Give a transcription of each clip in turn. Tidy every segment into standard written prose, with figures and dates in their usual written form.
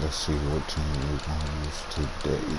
Let's see what team we're going to use today.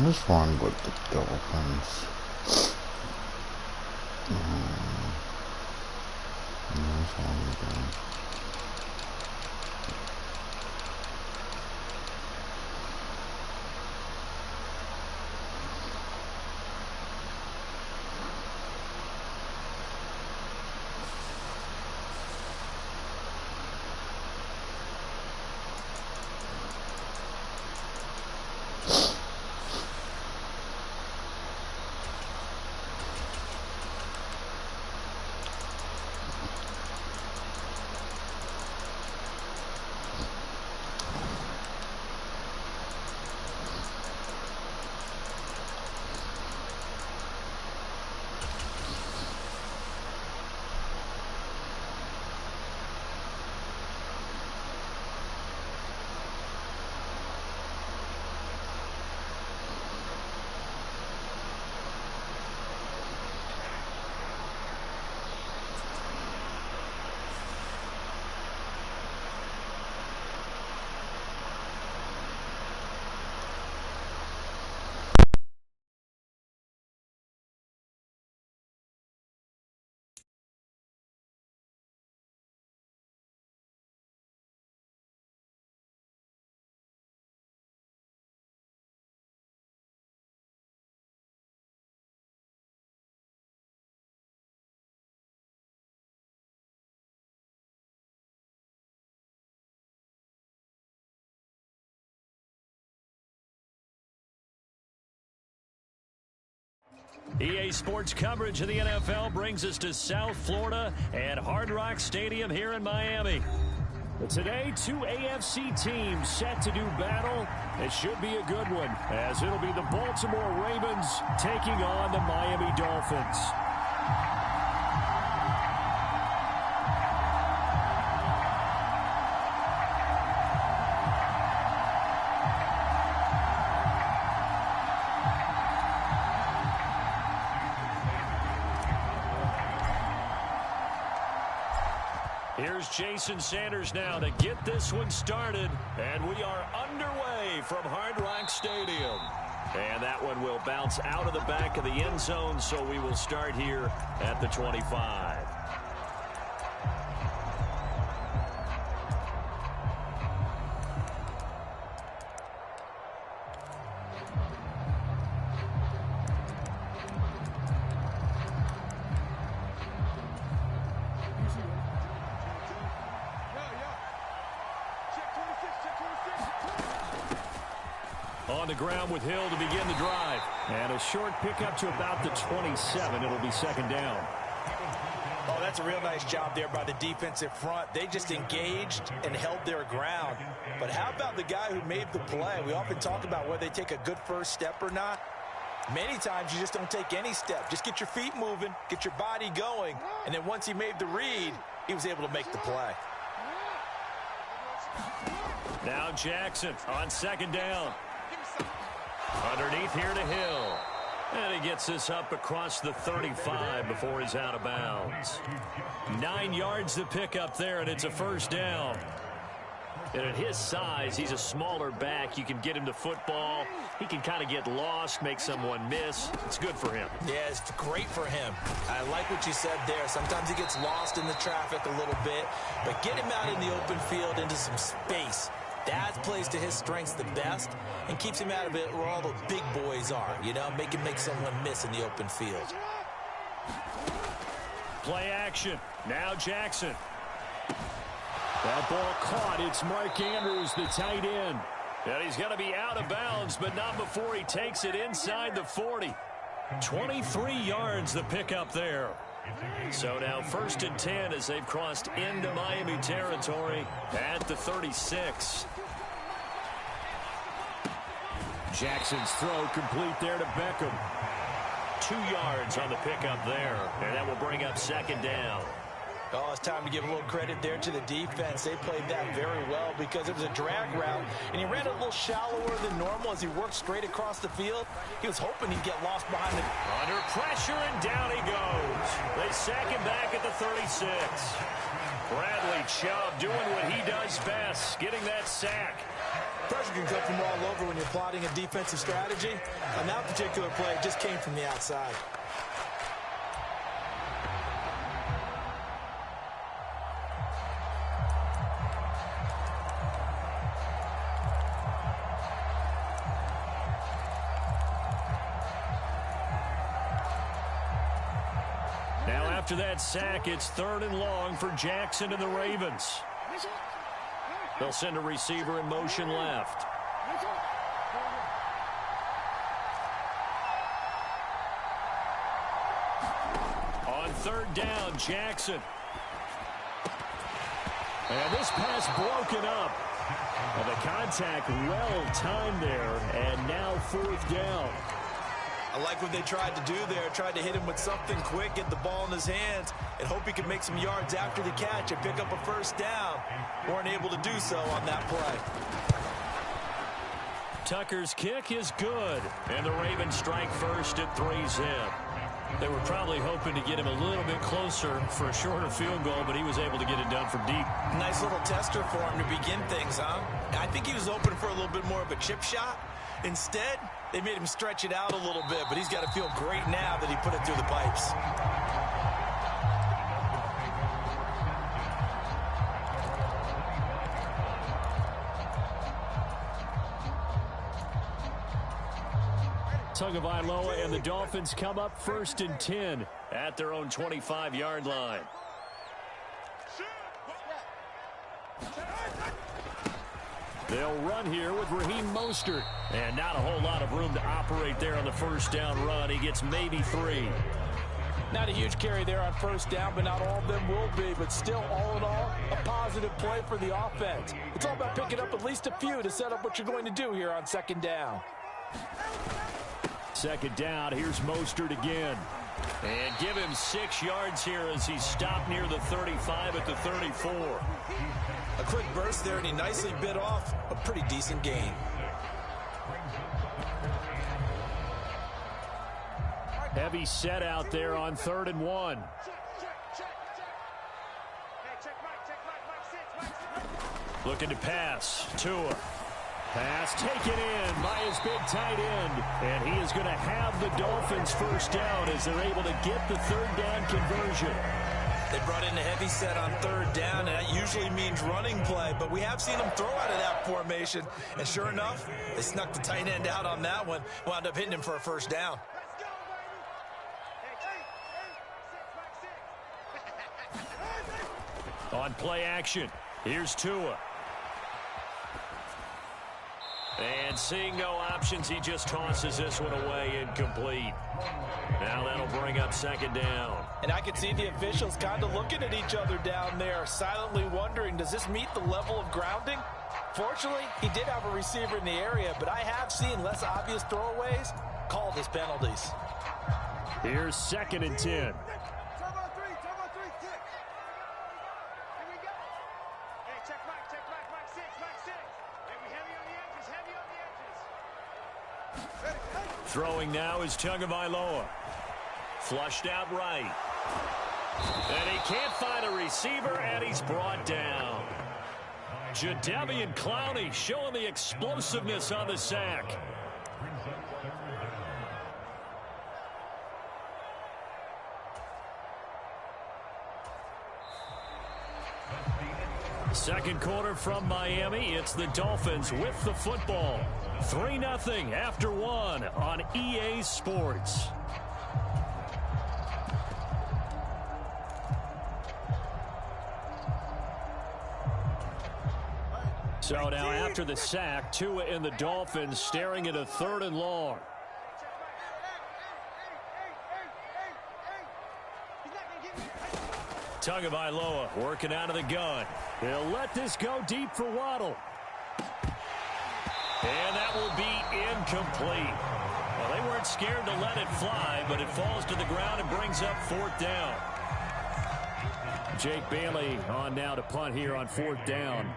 What's wrong with the Dolphins? What's wrong with them? EA Sports coverage of the NFL brings us to South Florida and Hard Rock Stadium here in Miami. But today, two AFC teams set to do battle. It should be a good one, as it'll be the Baltimore Ravens taking on the Miami Dolphins. Here's Jason Sanders now to get this one started. And we are underway from Hard Rock Stadium. And that one will bounce out of the back of the end zone, so we will start here at the 25. On the ground with Hill to begin the drive. And a short pickup to about the 27. It'll be second down. Oh, that's a real nice job there by the defensive front. They just engaged and held their ground. But how about the guy who made the play? We often talk about whether they take a good first step or not. Many times you just don't take any step. Just get your feet moving, get your body going, and then once he made the read, he was able to make the play. Now Jackson on second down. Underneath here to Hill. And he gets this up across the 35 before he's out of bounds. 9 yards to pick up there, and it's a first down. And at his size, he's a smaller back. You can get him to football. He can kind of get lost, make someone miss. It's good for him. Yeah, it's great for him. I like what you said there. Sometimes he gets lost in the traffic a little bit, but get him out in the open field into some space. That plays to his strengths the best and keeps him out of it where all the big boys are, you know, make him make someone miss in the open field. Play action. Now Jackson. That ball caught. It's Mark Andrews, the tight end. And he's going to be out of bounds, but not before he takes it inside the 40. 23 yards the pickup there. So now 1st and 10 as they've crossed into Miami territory at the 36. Jackson's throw complete there to Beckham. 2 yards on the pickup there, and that will bring up second down. Oh, it's time to give a little credit there to the defense. They played that very well because it was a drag route, and he ran a little shallower than normal as he worked straight across the field. He was hoping he'd get lost behind the... Under pressure, and down he goes. They sack him back at the 36. Bradley Chubb doing what he does best, getting that sack. Pressure can come from all over when you're plotting a defensive strategy. On that particular play, it just came from the outside. After that sack, it's 3rd and long for Jackson and the Ravens. They'll send a receiver in motion left. On 3rd down, Jackson. And this pass broken up. And the contact well timed there, and now 4th down. I like what they tried to do there. Tried to hit him with something quick, get the ball in his hands, and hope he could make some yards after the catch and pick up a first down. Weren't able to do so on that play. Tucker's kick is good, and the Ravens strike first at 3-zip. They were probably hoping to get him a little bit closer for a shorter field goal, but he was able to get it done from deep. Nice little tester for him to begin things, huh? I think he was open for a little bit more of a chip shot. Instead, they made him stretch it out a little bit, but he's got to feel great now that he put it through the pipes. Tagovailoa and the Dolphins come up 1st and 10 at their own 25-yard line. They'll run here with Raheem Mostert. And not a whole lot of room to operate there on the first down run. He gets maybe 3. Not a huge carry there on first down, but not all of them will be. But still, all in all, a positive play for the offense. It's all about picking up at least a few to set up what you're going to do here on second down. Second down, here's Mostert again. And give him 6 yards here as he stopped near the 35 at the 34. A quick burst there, and he nicely bit off a pretty decent gain. Heavy set out there on 3rd and 1. Looking to pass. Tua. Pass taken in by his big tight end. And he is going to have the Dolphins first down as they're able to get the third down conversion. They brought in a heavy set on third down, and that usually means running play. But we have seen them throw out of that formation. And sure enough, they snuck the tight end out on that one. Wound up hitting him for a first down. On play action, here's Tua. And seeing no options, he just tosses this one away incomplete. Now that'll bring up second down. And I can see the officials kind of looking at each other down there, silently wondering, does this meet the level of grounding? Fortunately, he did have a receiver in the area, but I have seen less obvious throwaways called as penalties. Here's 2nd and 10. Throwing now is Tagovailoa. Flushed out right. And he can't find a receiver, and he's brought down. Jadeveon Clowney showing the explosiveness on the sack. Second quarter from Miami. It's the Dolphins with the football. 3-0 after 1 on EA Sports. So now after the sack, Tua and the Dolphins staring at a 3rd and long. Tagovailoa working out of the gun. They'll let this go deep for Waddle. And that will be incomplete. Well, they weren't scared to let it fly, but it falls to the ground and brings up 4th down. Jake Bailey on now to punt here on 4th down.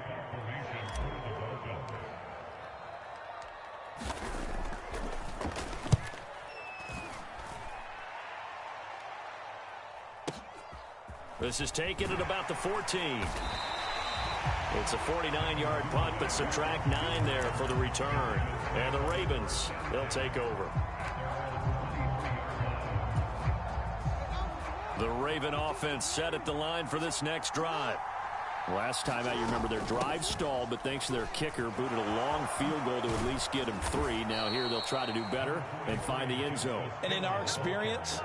This is taken at about the 14. It's a 49-yard punt, but subtract 9 there for the return. And the Ravens, they'll take over. The Raven offense set at the line for this next drive. Last time out, you remember their drive stalled, but thanks to their kicker, booted a long field goal to at least get them 3. Now here they'll try to do better and find the end zone. And in our experience,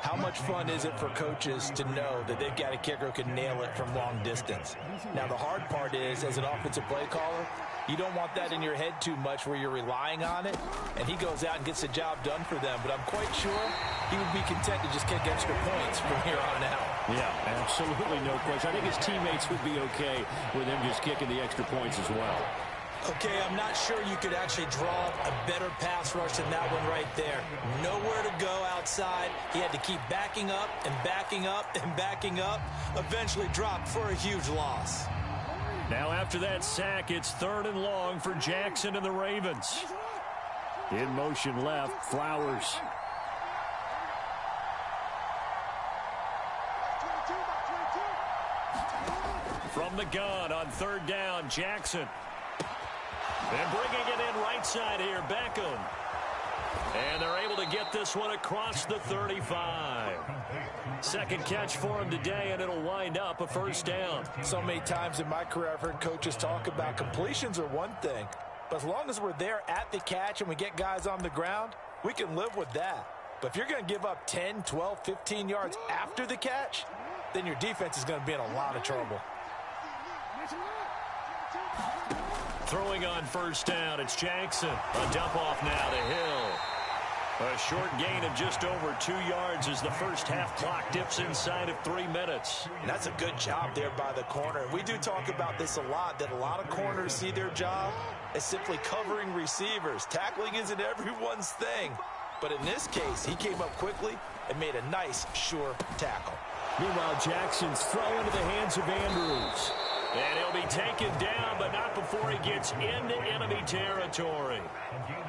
how much fun is it for coaches to know that they've got a kicker who can nail it from long distance? Now, the hard part is, as an offensive play caller, you don't want that in your head too much where you're relying on it, and he goes out and gets the job done for them. But I'm quite sure he would be content to just kick extra points from here on out. Yeah, absolutely no question. I think his teammates would be okay with him just kicking the extra points as well. Okay, I'm not sure you could actually draw up a better pass rush than that one right there. Nowhere to go outside. He had to keep backing up and backing up and backing up. Eventually dropped for a huge loss. Now after that sack, it's 3rd and long for Jackson and the Ravens. In motion left, Flowers. From the gun on 3rd down, Jackson. And bringing it in right side here, Beckham. And they're able to get this one across the 35. Second catch for him today, and it'll wind up a 1st down. So many times in my career I've heard coaches talk about completions are one thing, but as long as we're there at the catch and we get guys on the ground, we can live with that. But if you're going to give up 10, 12, 15 yards after the catch, then your defense is going to be in a lot of trouble. Throwing on 1st down, it's Jackson. A dump off now to Hill. A short gain of just over 2 yards as the first half clock dips inside of 3 minutes. And that's a good job there by the corner. We do talk about this a lot, that a lot of corners see their job as simply covering receivers. Tackling isn't everyone's thing. But in this case, he came up quickly and made a nice, sure tackle. Meanwhile, Jackson's throw into the hands of Andrews. And he'll be taken down, but not before he gets into enemy territory.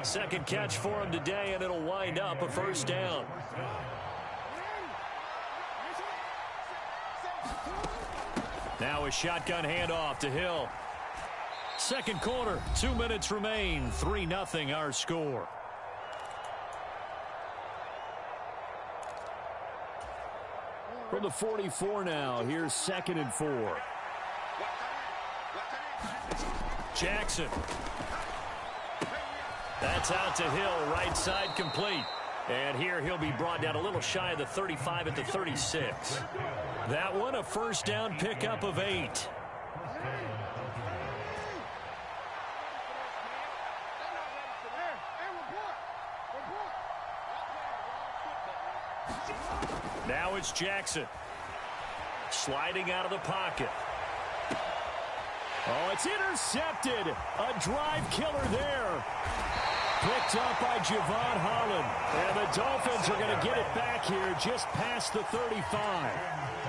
Second catch for him today, and it'll wind up a 1st down. Now a shotgun handoff to Hill. Second quarter, 2 minutes remain, 3-0 our score. From the 44 now, here's 2nd and 4. Jackson. That's out to Hill, right side complete. And here he'll be brought down a little shy of the 35 at the 36. That one a first down pickup of 8. Now it's Jackson. Sliding out of the pocket. Oh, it's intercepted. A drive killer there. Picked up by Javon Holland. And the Dolphins are going to get it back here just past the 35.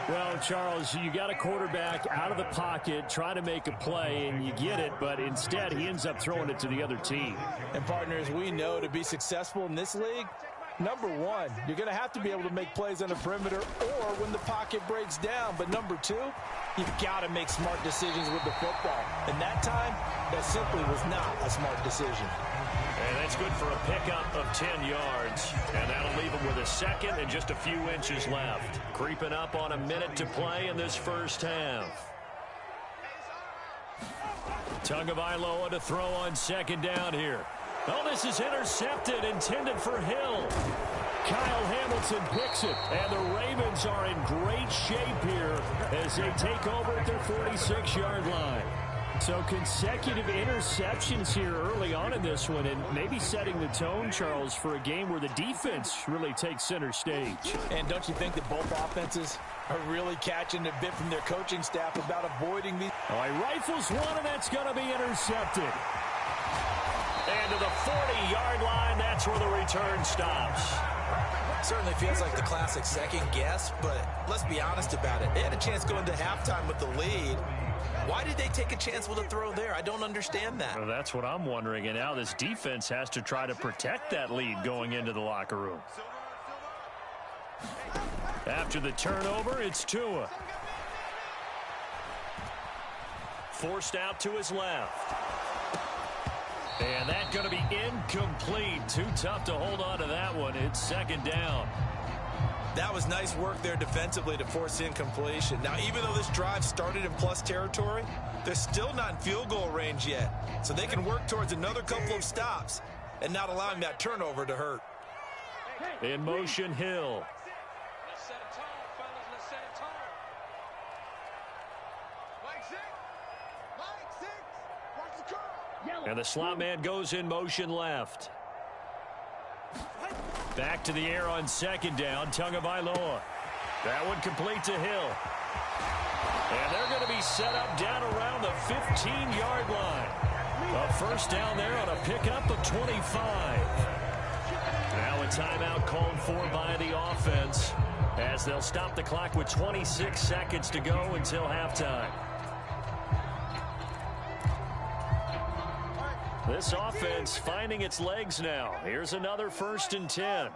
Well, Charles, you got a quarterback out of the pocket trying to make a play, and you get it, but instead he ends up throwing it to the other team. And, partners, we know to be successful in this league, number one, you're going to have to be able to make plays on the perimeter or when the pocket breaks down. But number two, you've got to make smart decisions with the football. And that time, that simply was not a smart decision. And that's good for a pickup of 10 yards. And that'll leave him with a second and just a few inches left. Creeping up on a minute to play in this first half. Tagovailoa to throw on second down here. Oh, this is intercepted, intended for Hill. Kyle Hamilton picks it, and the Ravens are in great shape here as they take over at their 46-yard line. So consecutive interceptions here early on in this one, and maybe setting the tone, Charles, for a game where the defense really takes center stage. And don't you think that both offenses are really catching a bit from their coaching staff about avoiding these? Oh, he rifles one, and that's going to be intercepted. And to the 40-yard line, that's where the return stops. Certainly feels like the classic second guess, but let's be honest about it. They had a chance going to halftime with the lead. Why did they take a chance with a throw there? I don't understand that. Well, that's what I'm wondering, and now this defense has to try to protect that lead going into the locker room. After the turnover, it's Tua. Forced out to his left. And that's going to be incomplete. Too tough to hold on to that one. It's second down. That was nice work there defensively to force incompletion. Now, even though this drive started in plus territory, they're still not in field goal range yet. So they can work towards another couple of stops and not allowing that turnover to hurt. In motion, Hill. Let's set a tone, fellas. Let's set a tone. Mike six. Watch the curl. And the slot man goes in motion left. Back to the air on second down, Tagovailoa. That one complete to Hill. And they're going to be set up down around the 15-yard line. A first down there on a pickup of 25. Now a timeout called for by the offense as they'll stop the clock with 26 seconds to go until halftime. This offense finding its legs now. Here's another 1st and 10.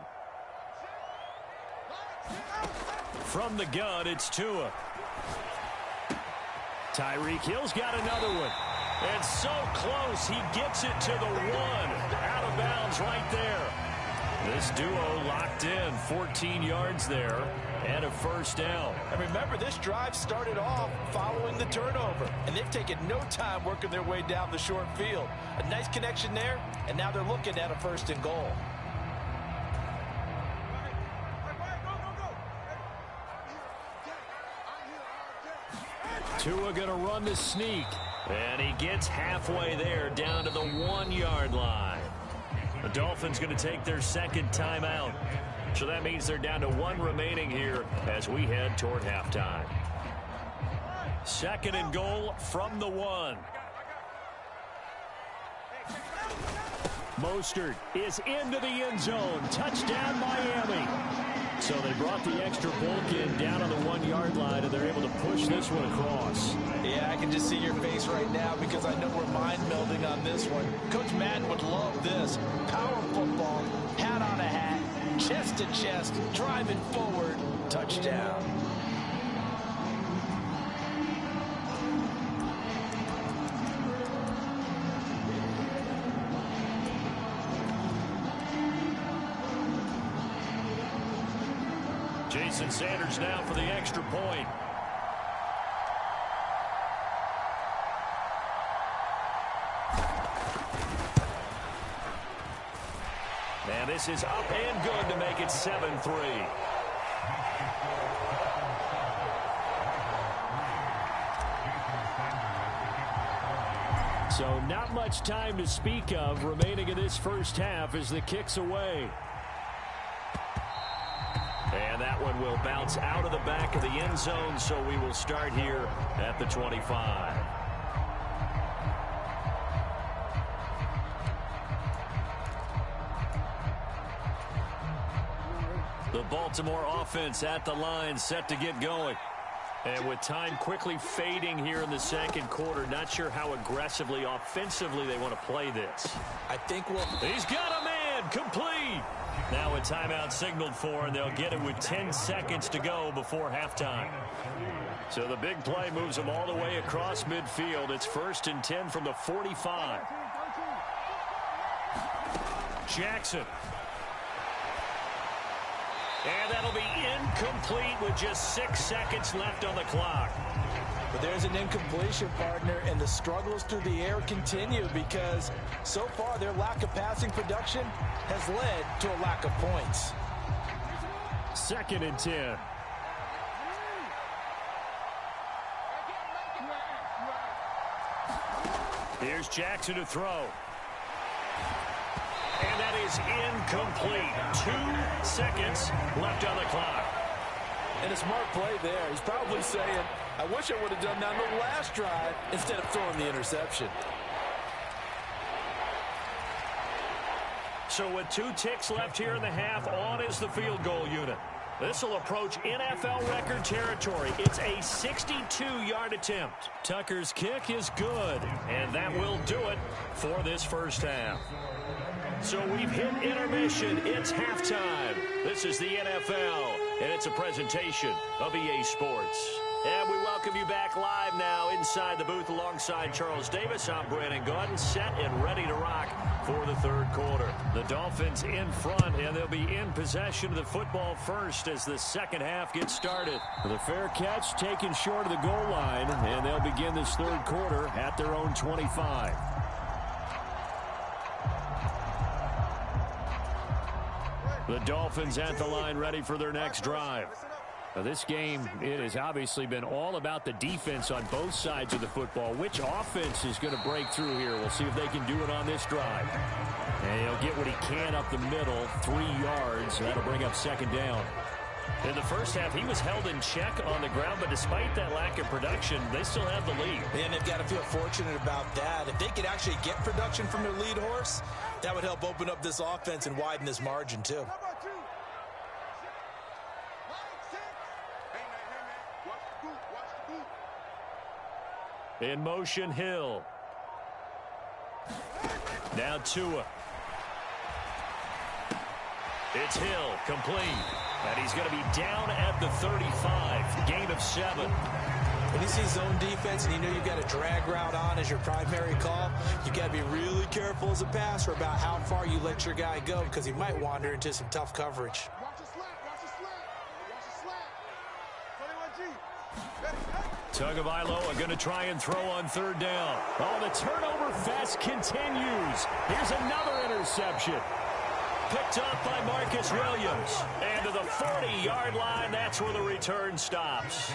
From the gun, it's Tua. Tyreek Hill's got another one. And so close, he gets it to the 1. Out of bounds right there. This duo locked in, 14 yards there, and a first down. And remember, this drive started off following the turnover, and they've taken no time working their way down the short field. A nice connection there, and now they're looking at a 1st and goal. Tua going to run the sneak, and he gets halfway there down to the 1-yard line. The Dolphins going to take their second timeout. So that means they're down to 1 remaining here as we head toward halftime. 2nd and goal from the 1. Mostert is into the end zone. Touchdown, Miami. So they brought the extra bulk in down on the 1-yard line, and they're able to push this one across. Yeah, I can just see your face right now because I know we're mind melding on this one. Coach Madden would love this. Power football, hat on a hat, chest to chest, driving forward, touchdown. And Sanders now for the extra point. And this is up and good to make it 7-3. So not much time to speak of remaining in this first half as the kick's away. And that one will bounce out of the back of the end zone, so we will start here at the 25. The Baltimore offense at the line, set to get going. And with time quickly fading here in the second quarter, not sure how aggressively, offensively they want to play this. I think he's got a man, complete. Now a timeout signaled for, and they'll get it with 10 seconds to go before halftime. So the big play moves them all the way across midfield. It's 1st and 10 from the 45. Jackson. And that'll be incomplete with just 6 seconds left on the clock. But there's an incompletion, partner, and the struggles through the air continue because so far their lack of passing production has led to a lack of points. 2nd and 10. Here's Jackson to throw. And that is incomplete. 2 seconds left on the clock. And a smart play there. He's probably saying, I wish I would have done that on the last drive instead of throwing the interception. So with 2 ticks left here in the half, on is the field goal unit. This will approach NFL record territory. It's a 62-yard attempt. Tucker's kick is good, and that will do it for this first half. So we've hit intermission. It's halftime. This is the NFL, and it's a presentation of EA Sports. And we welcome you back live now inside the booth alongside Charles Davis. I'm Brandon Gaudin, set and ready to rock for the third quarter. The Dolphins in front, and they'll be in possession of the football first as the second half gets started. The fair catch taken short of the goal line, and they'll begin this third quarter at their own 25. The Dolphins at the line ready for their next drive. Now this game, it has obviously been all about the defense on both sides of the football. Which offense is going to break through here? We'll see if they can do it on this drive. And he'll get what he can up the middle, 3 yards. That'll bring up 2nd down. In the first half, he was held in check on the ground, but despite that lack of production, they still have the lead. And they've got to feel fortunate about that. If they could actually get production from their lead horse, that would help open up this offense and widen this margin too. In motion, Hill. Now Tua. It's Hill, complete. And he's going to be down at the 35. Gain of 7. When you see zone defense and you know you've got a drag route on as your primary call, you've got to be really careful as a passer about how far you let your guy go because he might wander into some tough coverage. Tagovailoa are going to try and throw on 3rd down. Oh, the turnover fest continues. Here's another interception. Picked up by Marcus Williams. And to the 40-yard line, that's where the return stops.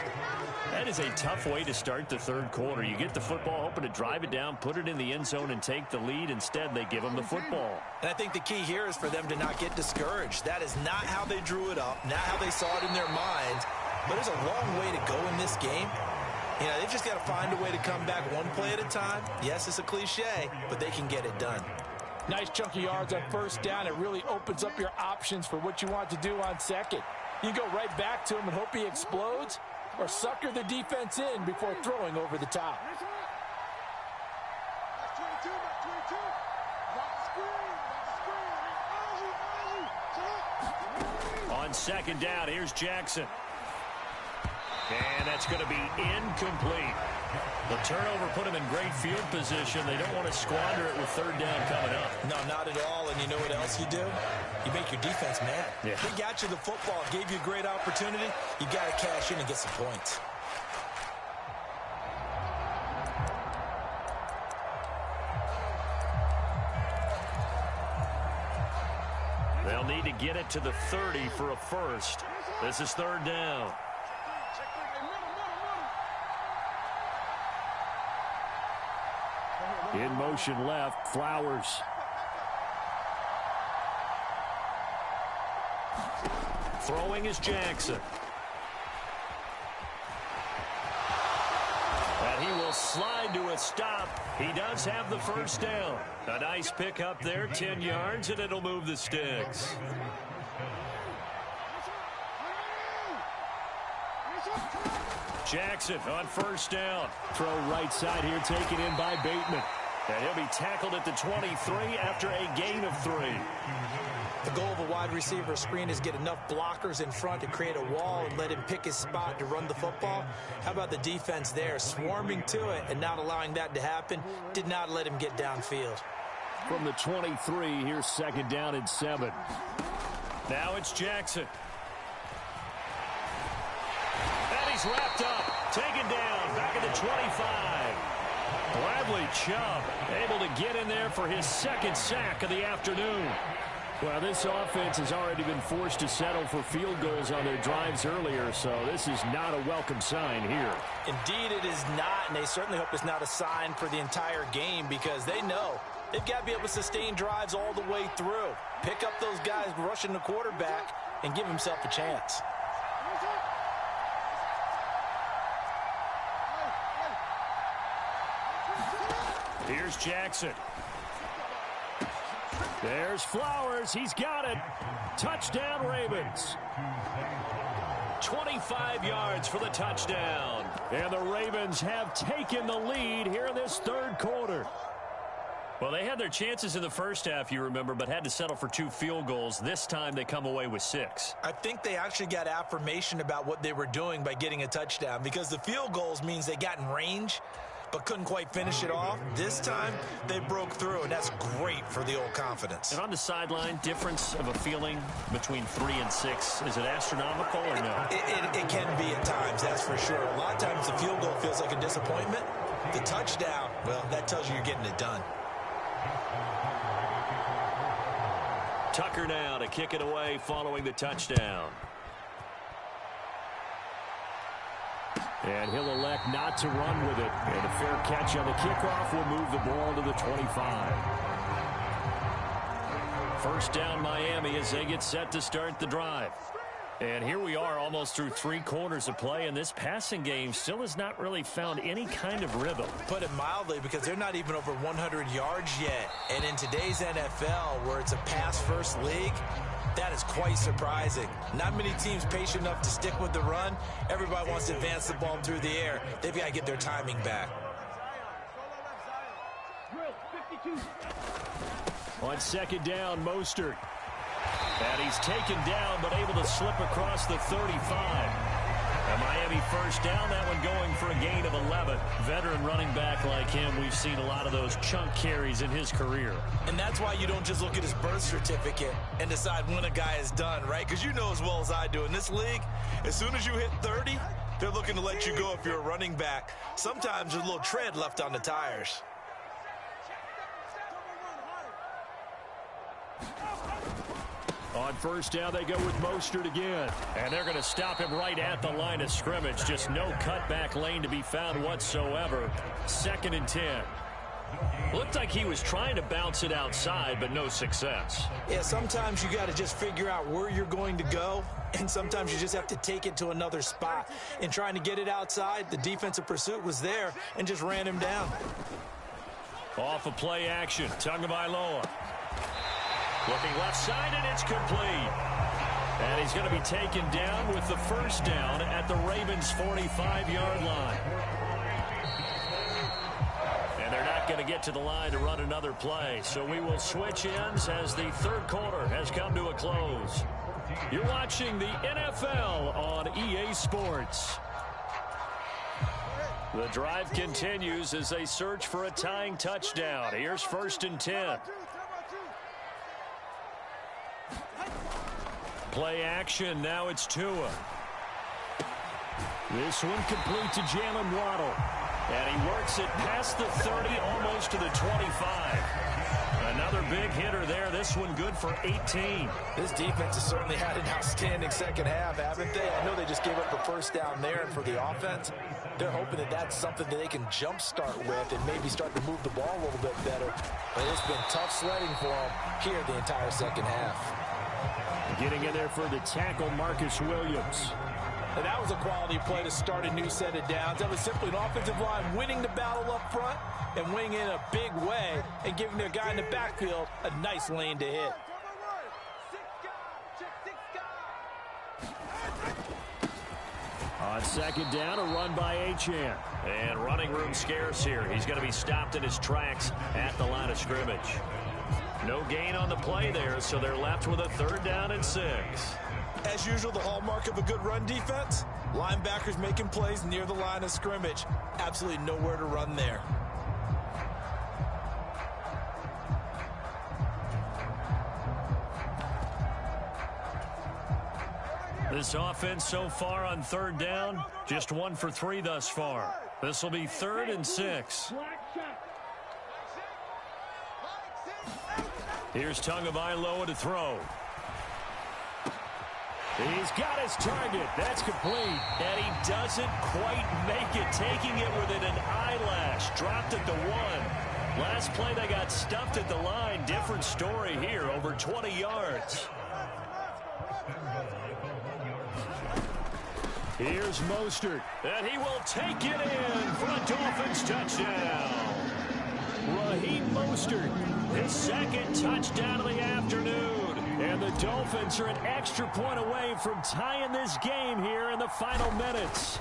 That is a tough way to start the third quarter. You get the football, hoping to drive it down, put it in the end zone, and take the lead. Instead, they give them the football. And I think the key here is for them to not get discouraged. That is not how they drew it up, not how they saw it in their minds. But there's a long way to go in this game. You know, they've just got to find a way to come back one play at a time. Yes, it's a cliche, but they can get it done. Nice chunky yards on 1st down. It really opens up your options for what you want to do on 2nd. You go right back to him and hope he explodes, or sucker the defense in before throwing over the top. On 2nd down, here's Jackson. And that's going to be incomplete. The turnover put him in great field position. They don't want to squander it with third down coming up. No, not at all. And you know what else you do? You make your defense mad. Yeah. They got you the football, gave you a great opportunity. You got to cash in and get some points. They'll need to get it to the 30 for a first. This is third down. In motion left, Flowers. Throwing is Jackson. And he will slide to a stop. He does have the first down. A nice pick up there, 10 yards, and it'll move the sticks. Jackson on first down. Throw right side here, taken in by Bateman. And he'll be tackled at the 23 after a gain of 3. The goal of a wide receiver screen is get enough blockers in front to create a wall and let him pick his spot to run the football. How about the defense there, swarming to it and not allowing that to happen? Did not let him get downfield. From the 23, here's second down and 7. Now it's Jackson. And he's wrapped up, taken down, back at the 25. Bradley Chubb able to get in there for his second sack of the afternoon. Well, this offense has already been forced to settle for field goals on their drives earlier, so this is not a welcome sign here. Indeed, it is not, and they certainly hope it's not a sign for the entire game because they know they've got to be able to sustain drives all the way through. Pick up those guys rushing the quarterback and give himself a chance. Here's Jackson. There's Flowers. He's got it. Touchdown, Ravens. 25 yards for the touchdown. And the Ravens have taken the lead here in this third quarter. Well, they had their chances in the first half, you remember, but had to settle for 2 field goals. This time they come away with 6. I think they actually got affirmation about what they were doing by getting a touchdown because the field goals means they got in range but couldn't quite finish it off. This time, they broke through, and that's great for the old confidence. And on the sideline, difference of a feeling between 3 and 6, is it astronomical or no? It can be at times, that's for sure. A lot of times the field goal feels like a disappointment. The touchdown, well, that tells you you're getting it done. Tucker now to kick it away following the touchdown. And he'll elect not to run with it. And a fair catch on the kickoff will move the ball to the 25. First down Miami as they get set to start the drive. And here we are almost through 3 quarters of play, and this passing game still has not really found any kind of rhythm. Put it mildly, because they're not even over 100 yards yet. And in today's NFL, where it's a pass-first league, that is quite surprising. Not many teams patient enough to stick with the run. Everybody wants to advance the ball through the air. They've got to get their timing back. On second down, Mostert. And he's taken down, but able to slip across the 35. A Miami first down, that one going for a gain of 11. Veteran running back like him, we've seen a lot of those chunk carries in his career. And that's why you don't just look at his birth certificate and decide when a guy is done, right? Because you know as well as I do, in this league, as soon as you hit 30, they're looking to let you go if you're a running back. Sometimes there's a little tread left on the tires. On first down, they go with Mostert again. And they're going to stop him right at the line of scrimmage. Just no cutback lane to be found whatsoever. 2nd and 10. Looked like he was trying to bounce it outside, but no success. Yeah, sometimes you got to just figure out where you're going to go, and sometimes you just have to take it to another spot. In trying to get it outside, the defensive pursuit was there and just ran him down. Off of play action, Tagovailoa. Looking left side, and it's complete. And he's going to be taken down with the first down at the Ravens' 45-yard line. And they're not going to get to the line to run another play. So we will switch ends as the third quarter has come to a close. You're watching the NFL on EA Sports. The drive continues as they search for a tying touchdown. Here's 1st and 10. Play action. Now it's Tua. This one complete to Jalen Waddle. And he works it past the 30, almost to the 25. Another big hitter there. This one good for 18. This defense has certainly had an outstanding second half, haven't they? I know they just gave up the first down there, and for the offense, they're hoping that that's something that they can jumpstart with and maybe start to move the ball a little bit better. But it's been tough sledding for them here the entire second half. Getting in there for the tackle, Marcus Williams. And that was a quality play to start a new set of downs. That was simply an offensive line winning the battle up front and winning in a big way and giving their guy in the backfield a nice lane to hit. On 2nd down, a run by Achane. And running room scarce here. He's going to be stopped in his tracks at the line of scrimmage. No gain on the play there, so they're left with a 3rd down and 6. As usual, the hallmark of a good run defense, linebackers making plays near the line of scrimmage. Absolutely nowhere to run there. This offense so far on 3rd down, just 1 for 3 thus far. This will be 3rd and 6. Here's Tagovailoa to throw. He's got his target. That's complete. And he doesn't quite make it, taking it within an eyelash. Dropped at the 1. Last play, they got stuffed at the line. Different story here, over 20 yards. Here's Mostert, and he will take it in for a Dolphins touchdown. Raheem Mostert, his 2nd touchdown of the afternoon. And the Dolphins are an extra point away from tying this game here in the final minutes.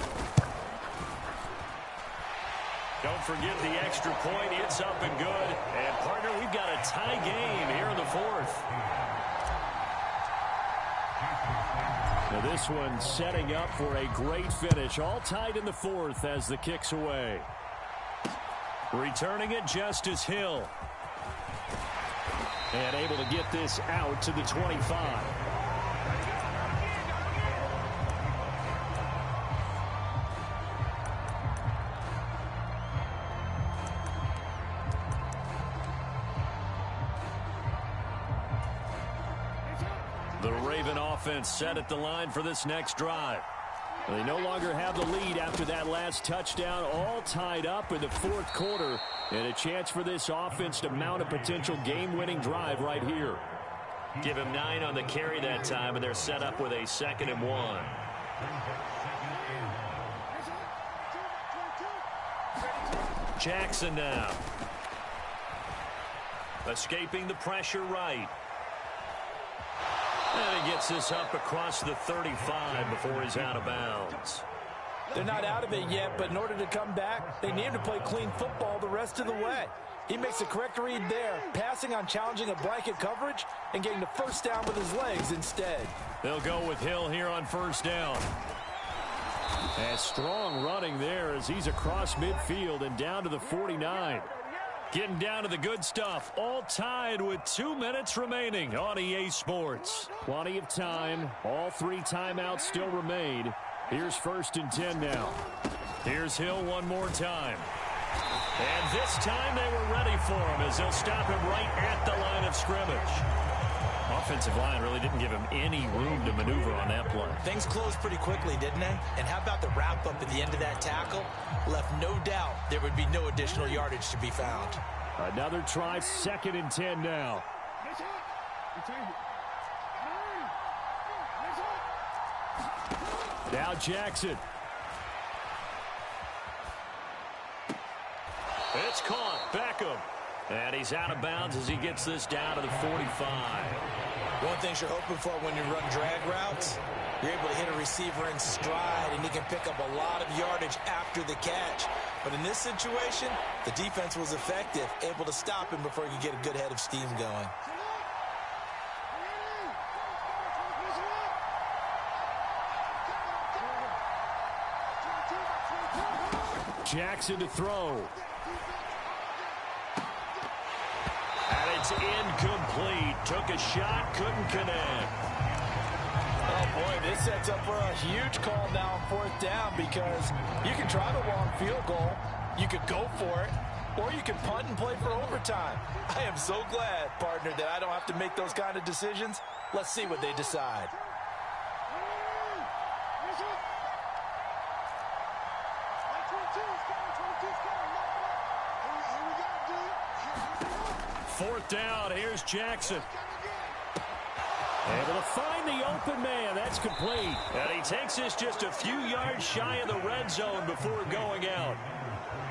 Don't forget the extra point. It's up and good. And, partner, we've got a tie game here in the 4th. Now this one setting up for a great finish. All tied in the 4th as the kick's away. Returning it, Justice Hill. And able to get this out to the 25. The Raven offense set at the line for this next drive. They no longer have the lead after that last touchdown, all tied up in the 4th quarter, and a chance for this offense to mount a potential game-winning drive right here. Give him 9 on the carry that time, and they're set up with a 2nd and 1. Jackson now. Escaping the pressure right. And he gets this up across the 35 before he's out of bounds. They're not out of it yet, but in order to come back, they need to play clean football the rest of the way. He makes the correct read there, passing on challenging a blanket coverage and getting the 1st down with his legs instead. They'll go with Hill here on 1st down. And strong running there as he's across midfield and down to the 49. Getting down to the good stuff, all tied with 2 minutes remaining on EA Sports. Plenty of time. All 3 timeouts still remain. Here's 1st and 10 now. Here's Hill one more time. And this time they were ready for him as they'll stop him right at the line of scrimmage. Offensive line really didn't give him any room to maneuver on that play. Things closed pretty quickly, didn't they? And how about the wrap-up at the end of that tackle? Left no doubt there would be no additional yardage to be found. Another try, 2nd and 10 now. Now Jackson. It's caught. Beckham. And he's out of bounds as he gets this down to the 45. One thing you're hoping for when you run drag routes, you're able to hit a receiver in stride, and he can pick up a lot of yardage after the catch. But in this situation, the defense was effective, able to stop him before he could get a good head of steam going. Jackson to throw. And it's incomplete. Took a shot, couldn't connect. Oh, boy, this sets up for a huge call now on fourth down because you can try the long field goal, you could go for it, or you can punt and play for overtime. I am so glad, partner, that I don't have to make those kind of decisions. Let's see what they decide. Fourth down, here's Jackson. Able to find the open man. That's complete. And he takes this just a few yards shy of the red zone before going out.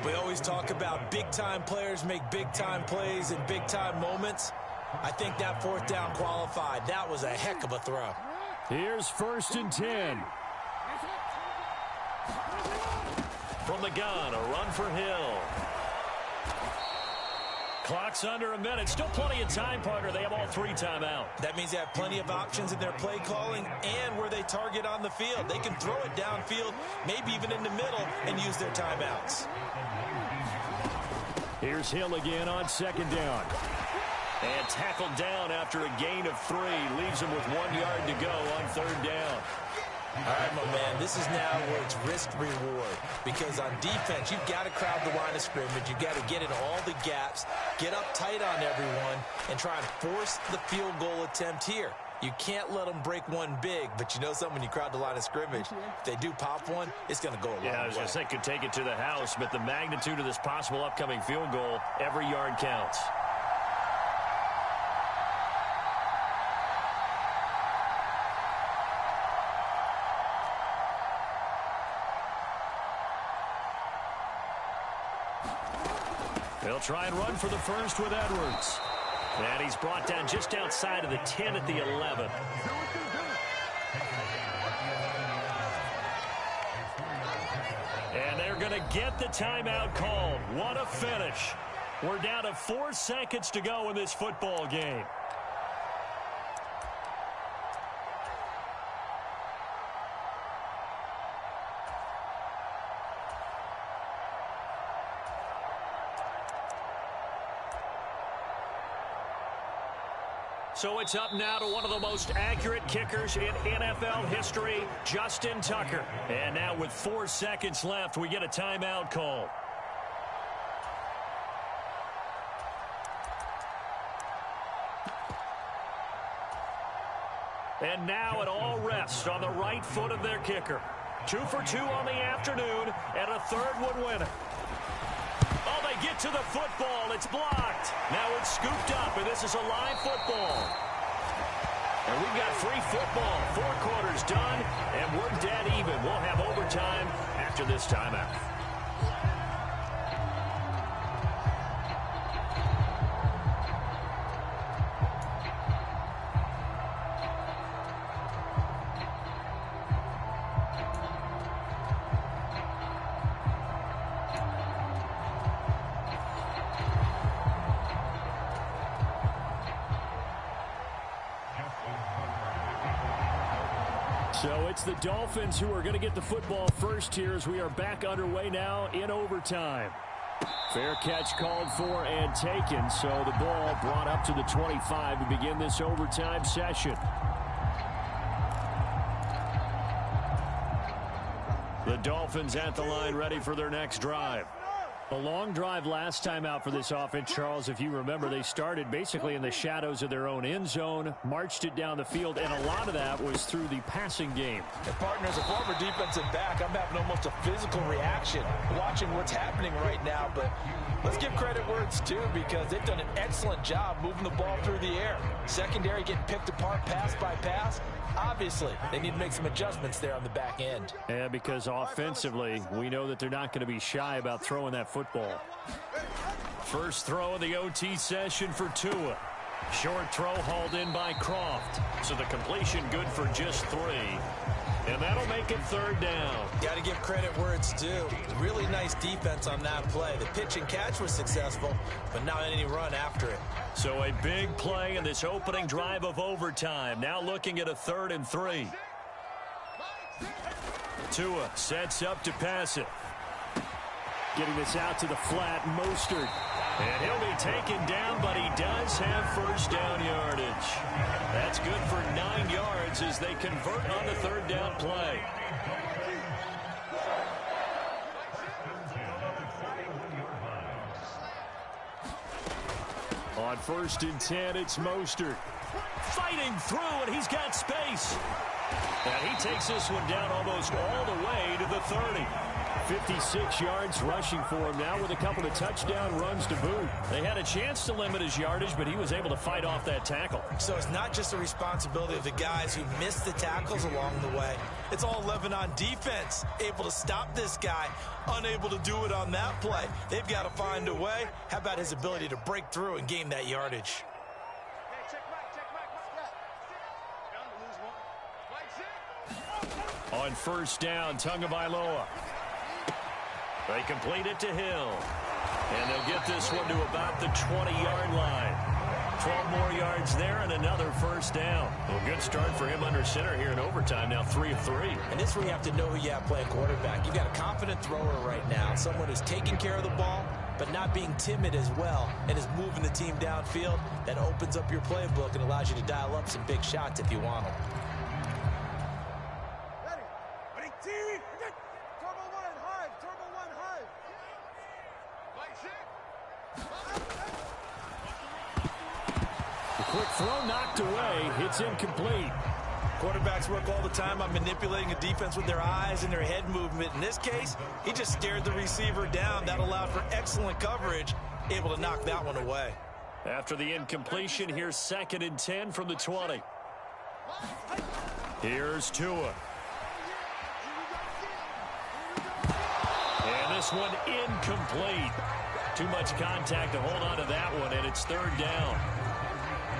We always talk about big-time players make big-time plays in big-time moments. I think that fourth down qualified. That was a heck of a throw. Here's 1st and 10. From the gun, a run for Hill. Clock's under a minute. Still plenty of time, partner. They have all 3 timeouts. That means they have plenty of options in their play calling and where they target on the field. They can throw it downfield, maybe even in the middle, and use their timeouts. Here's Hill again on 2nd down. And tackled down after a gain of 3. Leaves him with 1 yard to go on 3rd down. All right, my man, this is now where it's risk-reward. Because on defense, you've got to crowd the line of scrimmage. You've got to get in all the gaps, get up tight on everyone, and try and force the field goal attempt here. You can't let them break one big, but you know something, when you crowd the line of scrimmage, if they do pop one, it's going to go a long way. Yeah, I was going to say, could take it to the house, but the magnitude of this possible upcoming field goal, every yard counts. They'll try and run for the first with Edwards. And he's brought down just outside of the 10 at the 11. And they're going to get the timeout called. What a finish. We're down to 4 seconds to go in this football game. So it's up now to one of the most accurate kickers in NFL history, Justin Tucker. And now with 4 seconds left, we get a timeout call. And now it all rests on the right foot of their kicker. 2 for 2 on the afternoon, and a 3rd would win it. Oh, they get to the football. It's blocked. Now it's scooped up, and this is a live football. And we've got free football. 4 quarters done, and we're dead even. We'll have overtime after this timeout. So it's the Dolphins who are going to get the football first here as we are back underway now in overtime. Fair catch called for and taken, so the ball brought up to the 25 to begin this overtime session. The Dolphins at the line ready for their next drive. A long drive last time out for this offense, Charles. If you remember, they started basically in the shadows of their own end zone, marched it down the field, and a lot of that was through the passing game. And partner, as a former defensive back, I'm having almost a physical reaction watching what's happening right now. But let's give credit where it's due, because they've done an excellent job moving the ball through the air. Secondary getting picked apart pass by pass. Obviously, they need to make some adjustments there on the back end. Yeah, because offensively, we know that they're not going to be shy about throwing that football. First throw of the OT session for Tua. Short throw hauled in by Croft. So the completion good for just 3. And that'll make it 3rd down. Got to give credit where it's due. Really nice defense on that play. The pitch and catch was successful, but not any run after it. So a big play in this opening drive of overtime. Now looking at a 3rd and 3. Tua sets up to pass it. Getting this out to the flat, Mostert. And he'll be taken down, but he does have first down yardage. That's good for 9 yards as they convert on the third down play. On 1st and 10, it's Mostert. Fighting through, and he's got space. And he takes this one down almost all the way to the 30. 56 yards rushing for him now with a couple of touchdown runs to boot. They had a chance to limit his yardage, but he was able to fight off that tackle. So it's not just the responsibility of the guys who missed the tackles along the way. It's all 11 on defense, able to stop this guy, unable to do it on that play. They've got to find a way. How about his ability to break through and gain that yardage? On 1st down, Tagovailoa. They complete it to Hill. And they'll get this one to about the 20-yard line. 12 more yards there and another first down. Well, good start for him under center here in overtime. Now 3 of 3. And this is where you have to know who you have playing quarterback. You've got a confident thrower right now, someone who's taking care of the ball, but not being timid as well, and is moving the team downfield. That opens up your playbook and allows you to dial up some big shots if you want them. Quick throw knocked away. It's incomplete. Quarterbacks work all the time on manipulating a defense with their eyes and their head movement. In this case, he just stared the receiver down. That allowed for excellent coverage, able to knock that one away. After the incompletion, here's 2nd and 10 from the 20. Here's Tua. And this one incomplete. Too much contact to hold on to that one, and it's 3rd down.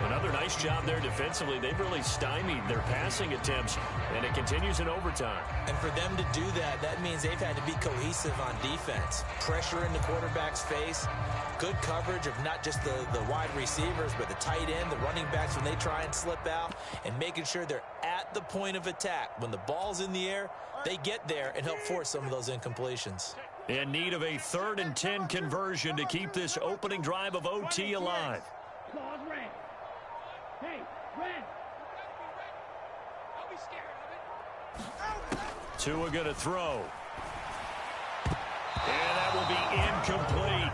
Another nice job there defensively. They've really stymied their passing attempts, and it continues in overtime. And for them to do that, that means they've had to be cohesive on defense. Pressure in the quarterback's face, good coverage of not just the wide receivers, but the tight end, the running backs when they try and slip out, and making sure they're at the point of attack. When the ball's in the air, they get there and help force some of those incompletions. In need of a 3rd and 10 conversion to keep this opening drive of OT alive. Hey, Red! Don't be scared of it. Tua going to throw. And that will be incomplete.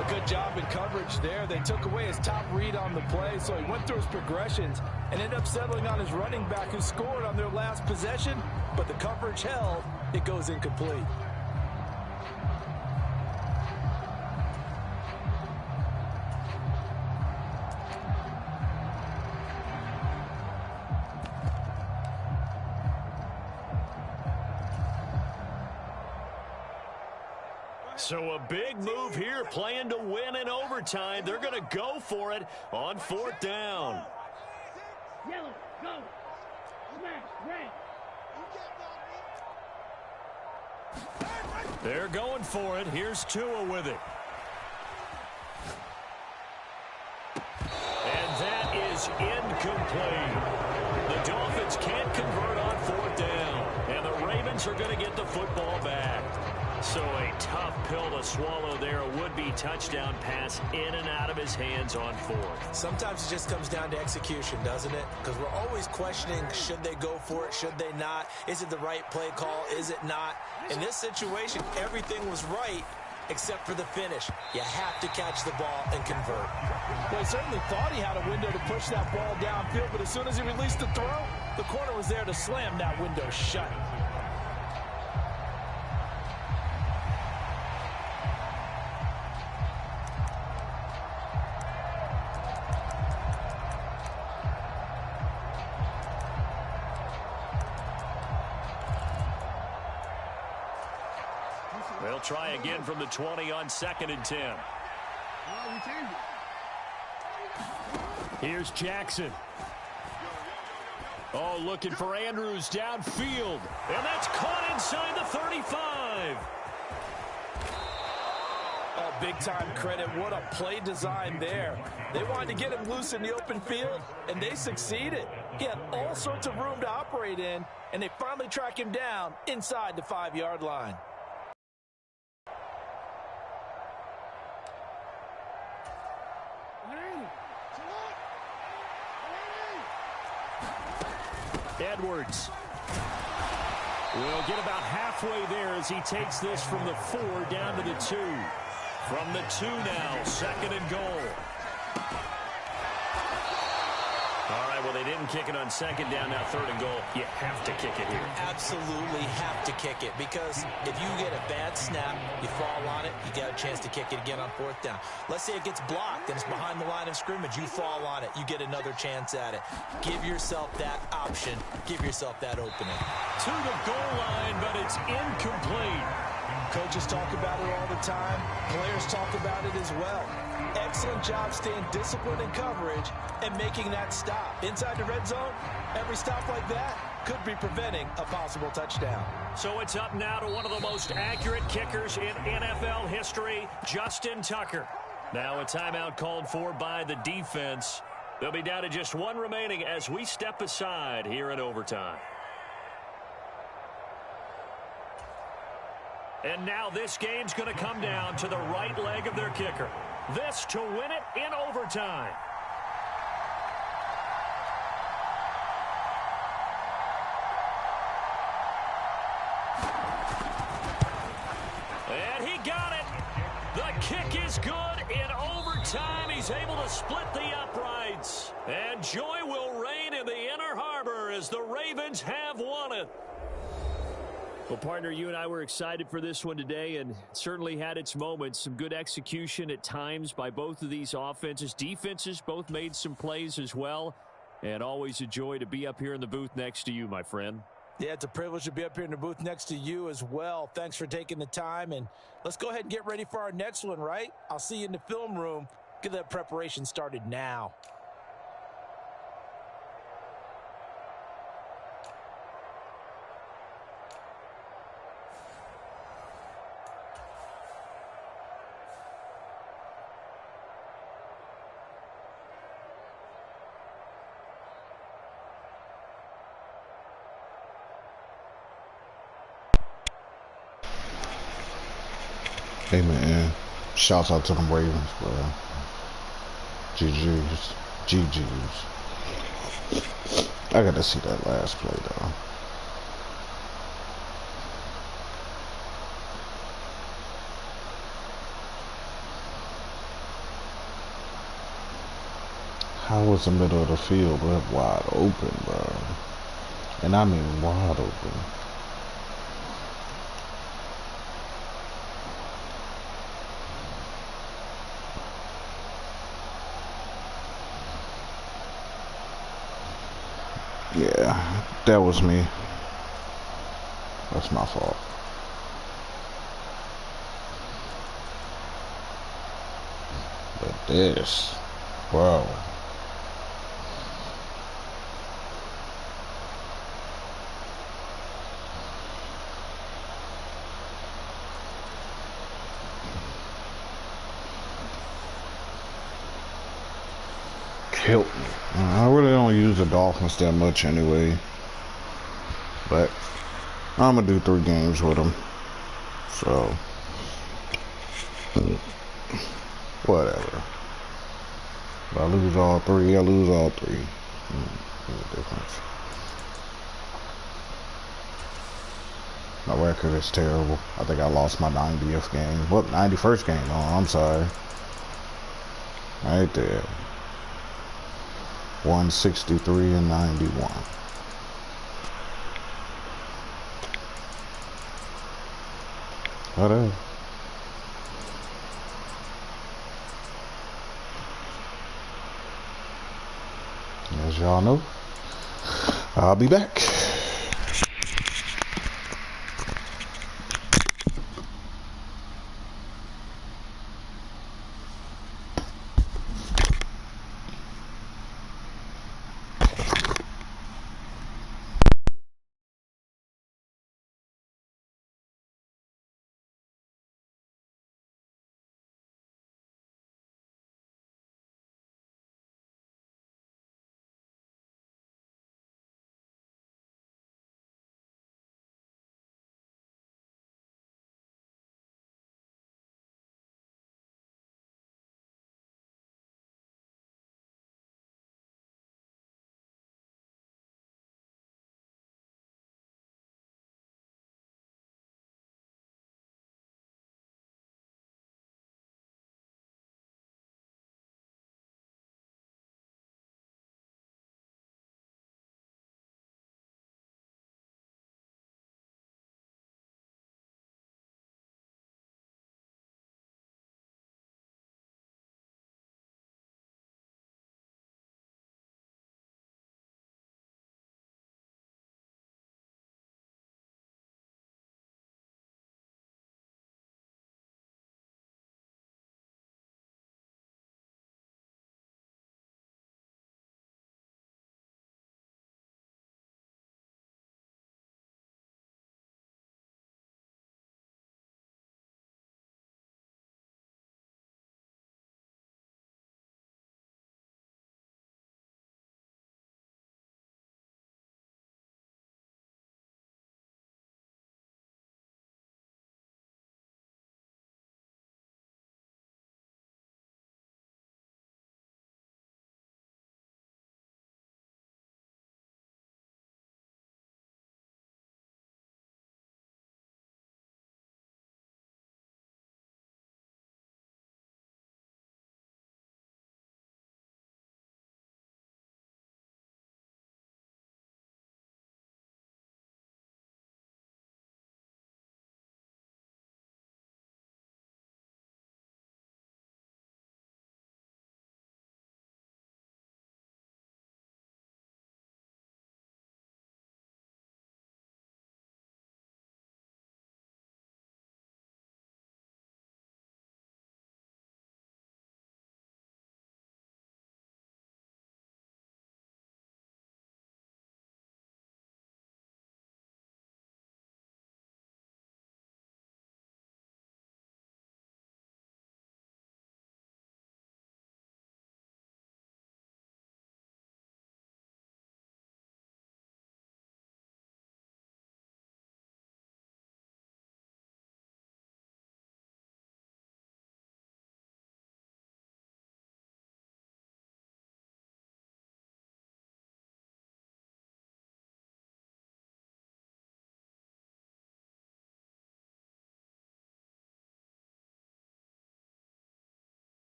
A good job in coverage there. They took away his top read on the play, so he went through his progressions and ended up settling on his running back who scored on their last possession, but the coverage held. It goes incomplete. So a big move here, playing to win in overtime. They're going to go for it on 4th down. Yellow, go! Smash, red! They're going for it. Here's Tua with it. And that is incomplete. The Dolphins can't convert on 4th down. And the Ravens are going to get the football back. So a tough pill to swallow there. A would-be touchdown pass in and out of his hands on 4th. Sometimes it just comes down to execution, doesn't it? Because we're always questioning, should they go for it, should they not? Is it the right play call, is it not? In this situation, everything was right except for the finish. You have to catch the ball and convert. Well, he certainly thought he had a window to push that ball downfield, but as soon as he released the throw, the corner was there to slam that window shut. They'll try again from the 20 on 2nd and 10. Here's Jackson. Oh, looking for Andrews downfield. And that's caught inside the 35. Oh, big-time credit. What a play design there. They wanted to get him loose in the open field, and they succeeded. He had all sorts of room to operate in, and they finally track him down inside the 5-yard line. Edwards will get about halfway there as he takes this from the 4 down to the 2. From the 2 now, 2nd and goal. All right, well, they didn't kick it on 2nd down, now 3rd and goal. You have to kick it here. Absolutely have to kick it, because if you get a bad snap, you fall on it, you got a chance to kick it again on 4th down. Let's say it gets blocked and it's behind the line of scrimmage. You fall on it, you get another chance at it. Give yourself that option. Give yourself that opening. To the goal line, but it's incomplete. Coaches talk about it all the time. Players talk about it as well. Excellent job staying disciplined in coverage and making that stop. Inside the red zone, every stop like that could be preventing a possible touchdown. So it's up now to one of the most accurate kickers in NFL history, Justin Tucker. Now a timeout called for by the defense. They'll be down to just 1 remaining as we step aside here in overtime. And now this game's going to come down to the right leg of their kicker. This to win it in overtime. And he got it. The kick is good in overtime. He's able to split the uprights. And joy will reign in the Inner Harbor as the Ravens have won it. Well, partner, you and I were excited for this one today, and it certainly had its moments. Some good execution at times by both of these offenses. Defenses both made some plays as well, and always a joy to be up here in the booth next to you, my friend. Yeah, it's a privilege to be up here in the booth next to you as well. Thanks for taking the time, and let's go ahead and get ready for our next one, right? I'll see you in the film room. Get that preparation started now. Hey man, shouts out to them Ravens, bro. GG's. GG's. I gotta see that last play though. How was the middle of the field, bro? Wide open, bro. And I mean wide open. Yeah, that was me. That's my fault. But this, bro. Killed me. I really don't use the Dolphins that much anyway, but I'm gonna do 3 games with them, so whatever. If I lose all 3, I lose all 3. No difference. My record is terrible. I think I lost my 90th game. What, 91st game? Oh, I'm sorry. Right there. 163 and 91. Whatever. As y'all know, I'll be back.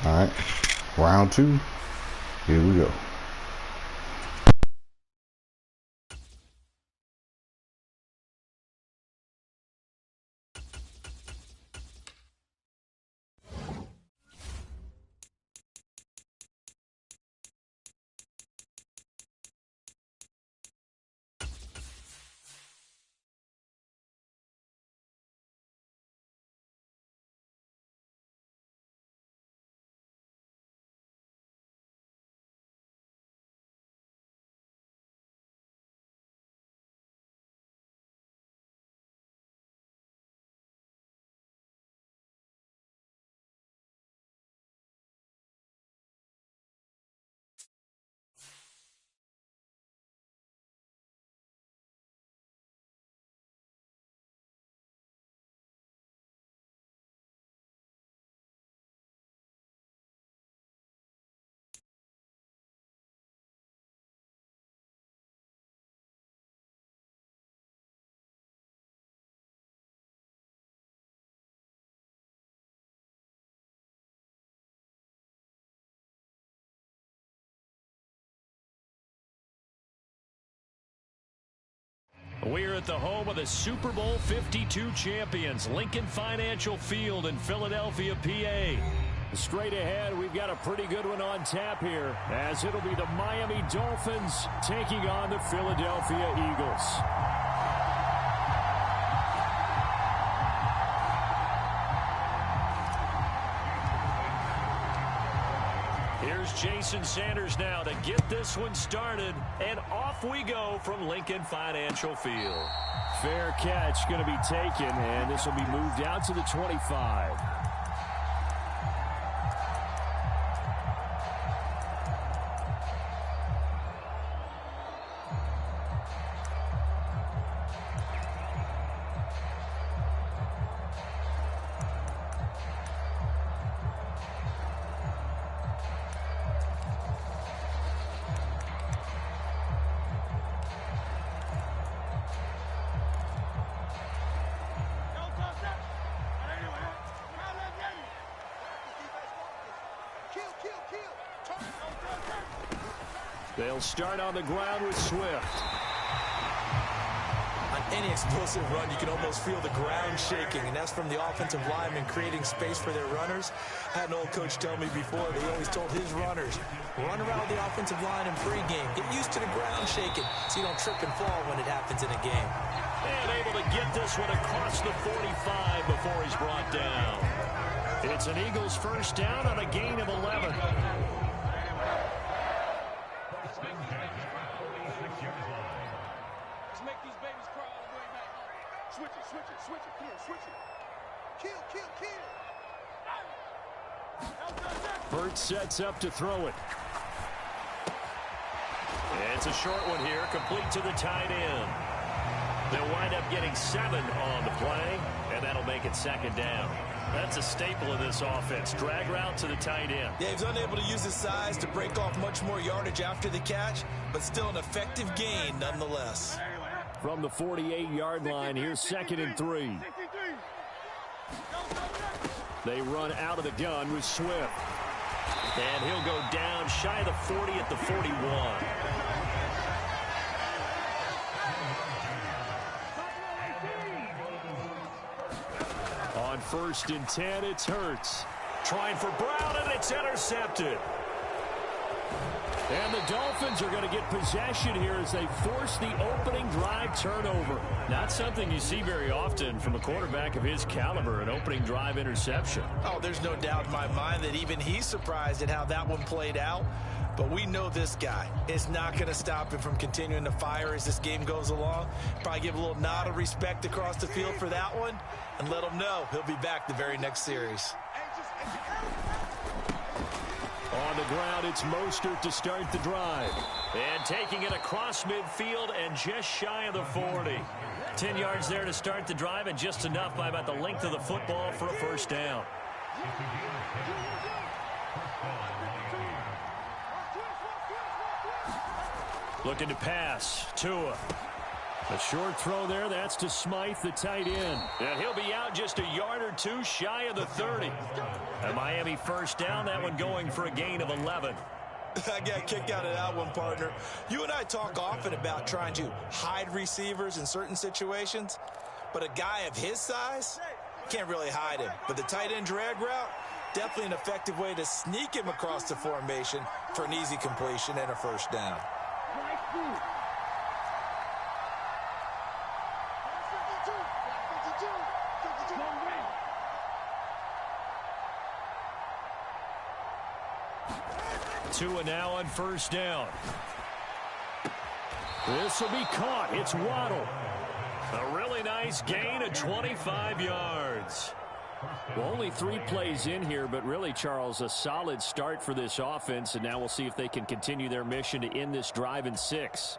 All right, round 2. Here we go. We're at the home of the Super Bowl 52 champions, Lincoln Financial Field in Philadelphia, PA. Straight ahead, we've got a pretty good one on tap here, as it'll be the Miami Dolphins taking on the Philadelphia Eagles. Here's Jason Sanders now to get this one started, and off we go from Lincoln Financial Field. Fair catch going to be taken, and this will be moved out to the 25. They'll start on the ground with Swift. On any explosive run, you can almost feel the ground shaking, and that's from the offensive linemen creating space for their runners. I had an old coach tell me before, they always told his runners, run around the offensive line in pregame. Get used to the ground shaking so you don't trip and fall when it happens in a game. And able to get this one across the 45 before he's brought down. It's an Eagles first down on a gain of 11. Switch it. Kill. Burt sets up to throw it. It's a short one here, complete to the tight end. They'll wind up getting 7 on the play, and that'll make it second down. That's a staple of this offense. Drag route to the tight end. Yeah, he's unable to use his size to break off much more yardage after the catch, but still an effective gain nonetheless. From the 48-yard line, here's 2nd and 3. They run out of the gun with Swift. And he'll go down shy of the 40 at the 41. On 1st and 10, it's Hurts. Trying for Brown, and it's intercepted. And the Dolphins are going to get possession here as they force the opening drive turnover. Not something you see very often from a quarterback of his caliber, an opening drive interception. Oh, there's no doubt in my mind that even he's surprised at how that one played out. But we know this guy is not going to stop him from continuing to fire as this game goes along. Probably give a little nod of respect across the field for that one and let him know he'll be back the very next series. On the ground, it's Mostert to start the drive. And taking it across midfield and just shy of the 40. 10 yards there to start the drive, and just enough by about the length of the football for a first down. Looking to pass. Tua. A short throw there. That's to Smythe, the tight end. And he'll be out just a yard or two shy of the 30. A Miami first down. That one going for a gain of 11. I got kicked out of that one, partner. You and I talk often about trying to hide receivers in certain situations, but a guy of his size can't really hide him. But the tight end drag route, definitely an effective way to sneak him across the formation for an easy completion and a first down. 2 now on first down. This will be caught. It's Waddle. A really nice gain of 25 yards. Well, only 3 plays in here, but really, Charles, a solid start for this offense, and now we'll see if they can continue their mission to end this drive in 6.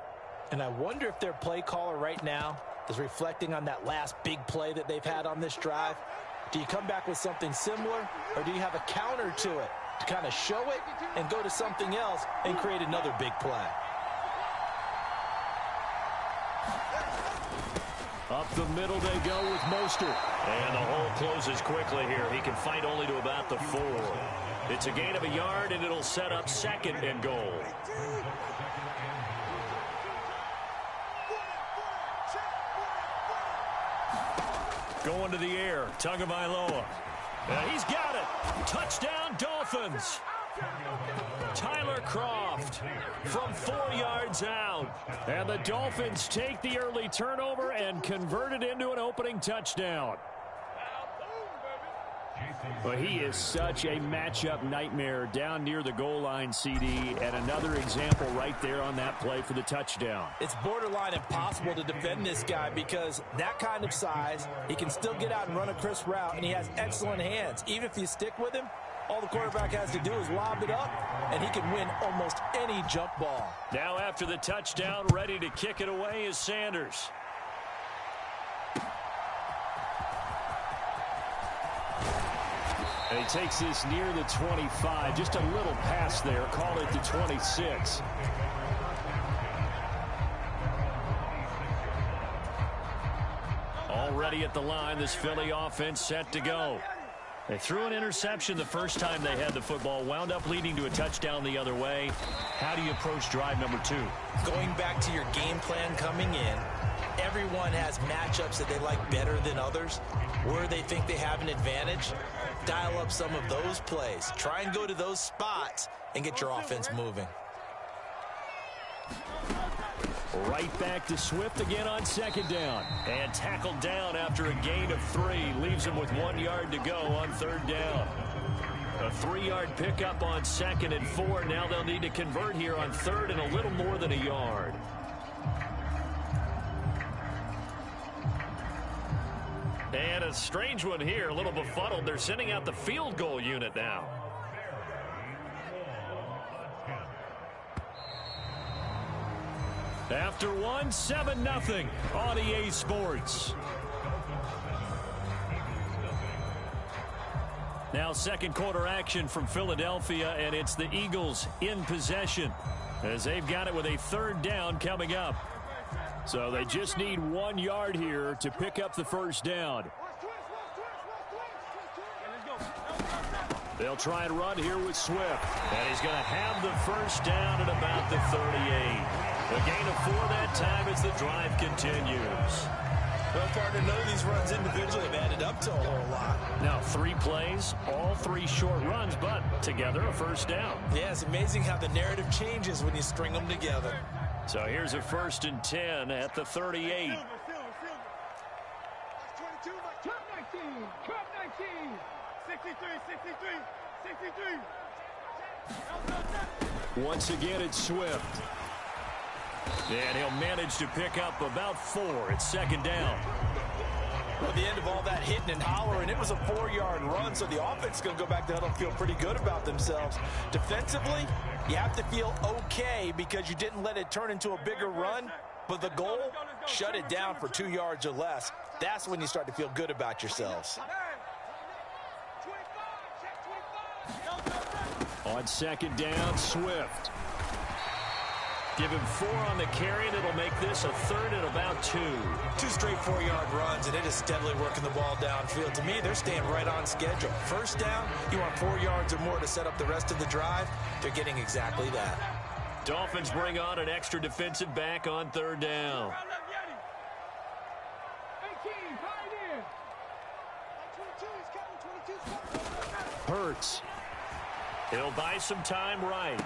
And I wonder if their play caller right now is reflecting on that last big play that they've had on this drive. Do you come back with something similar, or do you have a counter to it to kind of show it and go to something else and create another big play? Up the middle they go with Mostert. And the hole closes quickly here. He can fight only to about the 4. It's a gain of a yard, and it'll set up 2nd and goal. Going to the air, Tagovailoa. He's got it. Touchdown, Dolphins. Tyler Kroft from 4 yards out. And the Dolphins take the early turnover and convert it into an opening touchdown. Well, he is such a matchup nightmare down near the goal line, CD, and another example right there on that play for the touchdown. It's borderline impossible to defend this guy because that kind of size, he can still get out and run a crisp route, and he has excellent hands. Even if you stick with him, all the quarterback has to do is lob it up, and he can win almost any jump ball. Now after the touchdown, ready to kick it away is Sanders. And he takes this near the 25. Just a little pass there. Call it the 26. Already at the line, this Philly offense set to go. They threw an interception the first time they had the football, wound up leading to a touchdown the other way. How do you approach drive number 2? Going back to your game plan coming in, everyone has matchups that they like better than others, where they think they have an advantage. Dial up some of those plays. Try and go to those spots and get your offense moving. Right back to Swift again on 2nd down. And tackled down after a gain of 3. Leaves him with 1 yard to go on 3rd down. A 3-yard pickup on 2nd and 4. Now they'll need to convert here on 3rd and a little more than a yard. And a strange one here, a little befuddled. They're sending out the field goal unit now. After 7-0 on EA Sports. Now 2nd quarter action from Philadelphia, and it's the Eagles in possession as they've got it with a 3rd down coming up. So they just need 1 yard here to pick up the first down. They'll try and run here with Swift. And he's going to have the first down at about the 38. A gain of 4 that time as the drive continues. Well, partner, none of these runs individually have added up to a whole lot. Now 3 plays, all 3 short runs, but together a first down. Yeah, it's amazing how the narrative changes when you string them together. So here's a 1st and 10 at the 38. Once again, it's Swift. And he'll manage to pick up about 4. It's 2nd down. Well, at the end of all that hitting and hollering, it was a 4-yard run, so the offense is going to go back to huddle and feel pretty good about themselves. Defensively, you have to feel okay because you didn't let it turn into a bigger run, but the goal, shut it down for 2 yards or less. That's when you start to feel good about yourselves. On 2nd down, Swift. Give him 4 on the carry, and it'll make this a 3rd and about 2. 2 straight 4-yard runs, and it is steadily working the ball downfield. To me, they're staying right on schedule. First down, you want 4 yards or more to set up the rest of the drive. They're getting exactly that. Dolphins bring on an extra defensive back on 3rd down. Hurts. He'll buy some time right.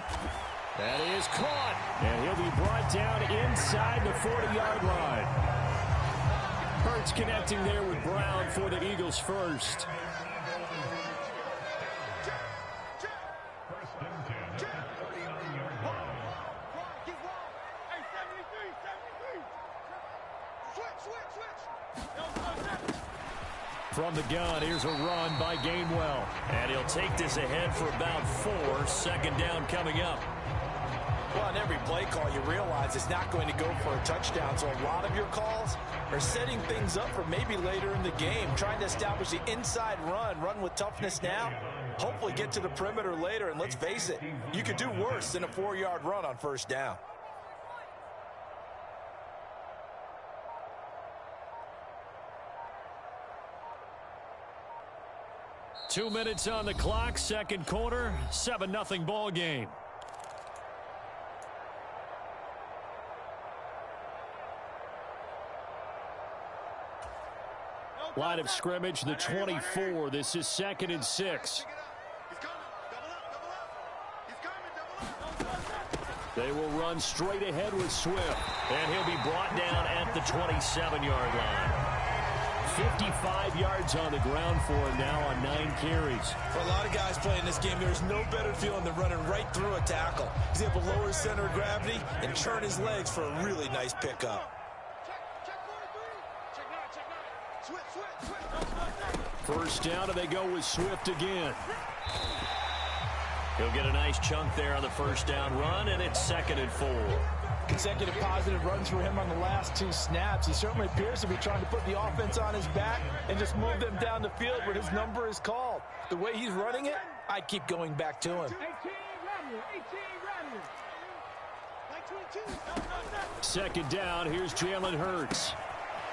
That is caught. And he'll be brought down inside the 40-yard line. Hurts connecting there with Brown for the Eagles first. From the gun, here's a run by Gainwell. And he'll take this ahead for about 4. 2nd down coming up. Well, on every play call, you realize it's not going to go for a touchdown. So a lot of your calls are setting things up for maybe later in the game, trying to establish the inside run with toughness now, hopefully get to the perimeter later. And let's face it, you could do worse than a 4-yard run on 1st down. Two minutes on the clock, 2nd quarter, 7-0 ball game. Line of scrimmage, the 24. This is 2nd and 6. They will run straight ahead with Swift, and he'll be brought down at the 27-yard line. 55 yards on the ground for him now on 9 carries. For a lot of guys playing this game, there's no better feeling than running right through a tackle. He's able to lower his center of gravity and churn his legs for a really nice pickup. First down, and they go with Swift again. He'll get a nice chunk there on the 1st down run, and it's 2nd and 4. Consecutive positive runs for him on the last 2 snaps. He certainly appears to be trying to put the offense on his back and just move them down the field where his number is called. The way he's running it, I'd keep going back to him. 2nd down, here's Jalen Hurts.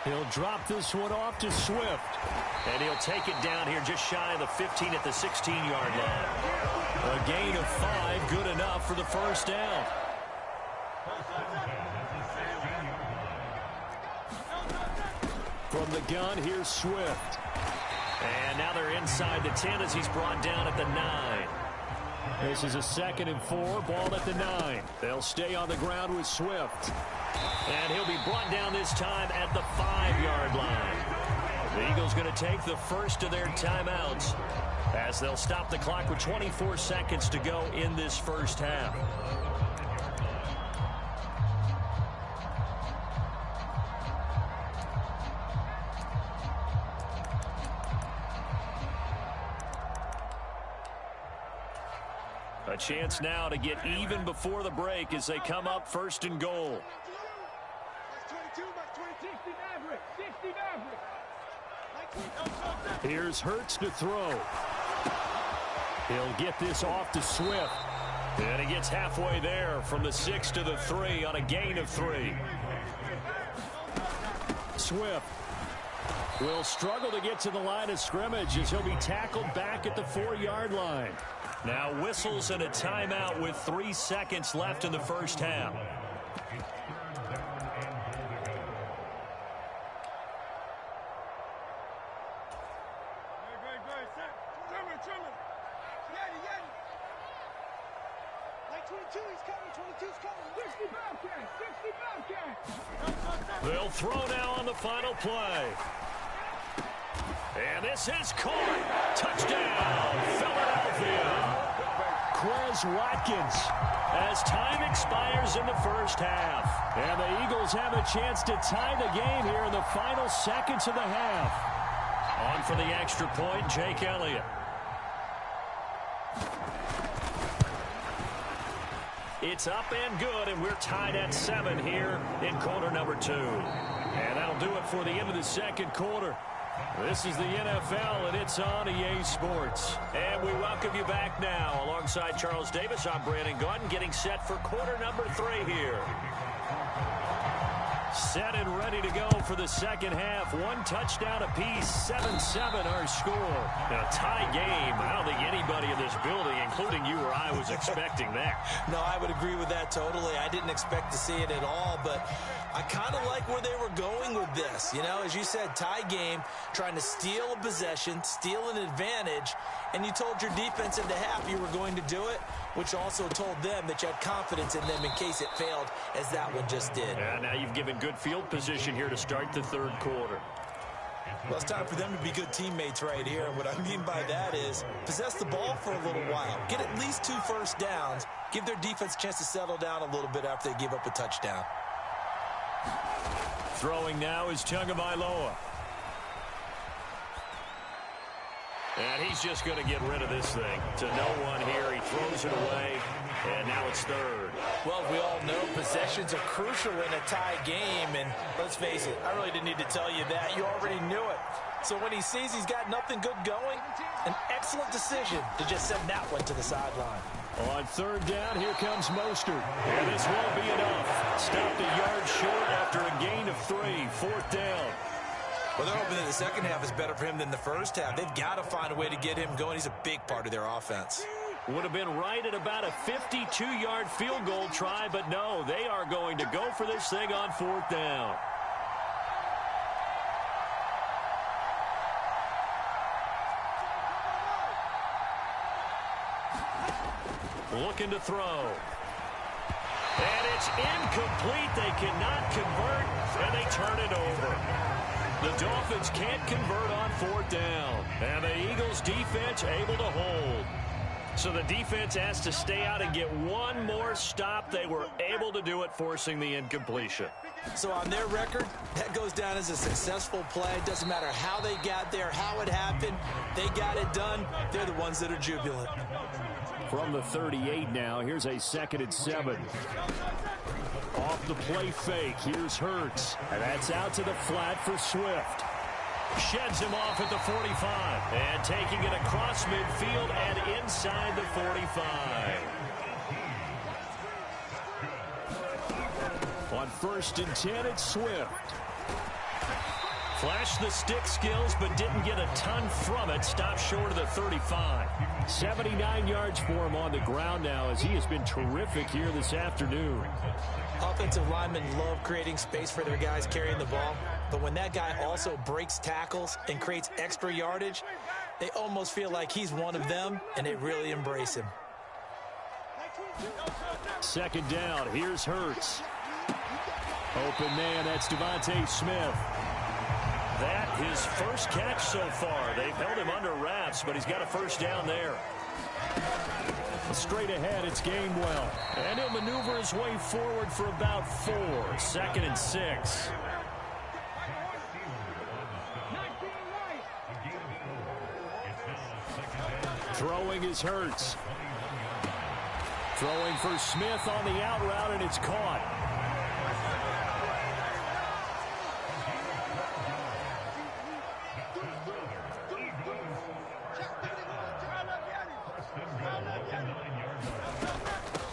He'll drop this one off to Swift. And he'll take it down here just shy of the 15 at the 16-yard line. A gain of 5, good enough for the 1st down. From the gun, here's Swift. And now they're inside the 10 as he's brought down at the 9. This is a 2nd and 4, ball at the 9. They'll stay on the ground with Swift. And he'll be brought down this time at the 5-yard line. The Eagles going to take the first of their timeouts as they'll stop the clock with 24 seconds to go in this 1st half. A chance now to get even before the break as they come up 1st and goal. Here's Hurts to throw. He'll get this off to Swift. And he gets halfway there from the 6 to the 3 on a gain of 3. Swift will struggle to get to the line of scrimmage as he'll be tackled back at the 4-yard line. Now whistles and a timeout with 3 seconds left in the 1st half. They'll throw now on the final play. And this is caught. Touchdown, Philadelphia. Quez Watkins as time expires in the 1st half. And the Eagles have a chance to tie the game here in the final seconds of the half. On for the extra point, Jake Elliott. It's up and good, and we're tied at 7 here in quarter number 2. And that'll do it for the end of the 2nd quarter. This is the NFL, and it's on EA Sports. And we welcome you back now. Alongside Charles Davis, I'm Brandon Gaudin, getting set for quarter number 3 here. Set and ready to go for the second half. 1 touchdown apiece, 7-7 our score. Now, tie game. I don't think anybody in this building, including you or I, was expecting that. No, I would agree with that totally. I didn't expect to see it at all, but I kind of like where they were going with this. You know, as you said, tie game, trying to steal a possession, steal an advantage, and you told your defense in the half you were going to do it, which also told them that you had confidence in them in case it failed, as that one just did. Yeah, now you've given good field position here to start the third quarter. Well, it's time for them to be good teammates right here. And what I mean by that is possess the ball for a little while. Get at least 2 first downs. Give their defense a chance to settle down a little bit after they give up a touchdown. Throwing now is Tagovailoa. And he's just going to get rid of this thing to no one here. He throws it away, and now it's third. Well, we all know possessions are crucial in a tie game, and let's face it, I really didn't need to tell you that. You already knew it. So when he sees he's got nothing good going, an excellent decision to just send that one to the sideline. On third down, here comes Mostert. And this won't be enough. Stopped a yard short after a gain of 3. 4th down. Well, they're hoping that the second half is better for him than the first half. They've got to find a way to get him going. He's a big part of their offense. Would have been right at about a 52-yard field goal try, but no, they are going to go for this thing on 4th down. Looking to throw. And it's incomplete. They cannot convert, and they turn it over. The Dolphins can't convert on 4th down. And the Eagles defense able to hold. So the defense has to stay out and get one more stop. They were able to do it, forcing the incompletion. So on their record, that goes down as a successful play. It doesn't matter how they got there, how it happened. They got it done. They're the ones that are jubilant. From the 38 now, here's a 2nd and 7. Off the play fake, here's Hurts. And that's out to the flat for Swift. Sheds him off at the 45. And taking it across midfield and inside the 45. On 1st and 10, it's Swift. Flashed the stick skills, but didn't get a ton from it. Stopped short of the 35. 79 yards for him on the ground now, as he has been terrific here this afternoon. Offensive linemen love creating space for their guys carrying the ball, but when that guy also breaks tackles and creates extra yardage, they almost feel like he's one of them, and they really embrace him. 2nd down, here's Hurts. Open man, that's Devontae Smith. That his first catch so far. They've held him under wraps, but he's got a 1st down there. Straight ahead, it's Gainwell. And he'll maneuver his way forward for about 4. 2nd and 6. Throwing is Hurts. Throwing for Smith on the out route, and it's caught.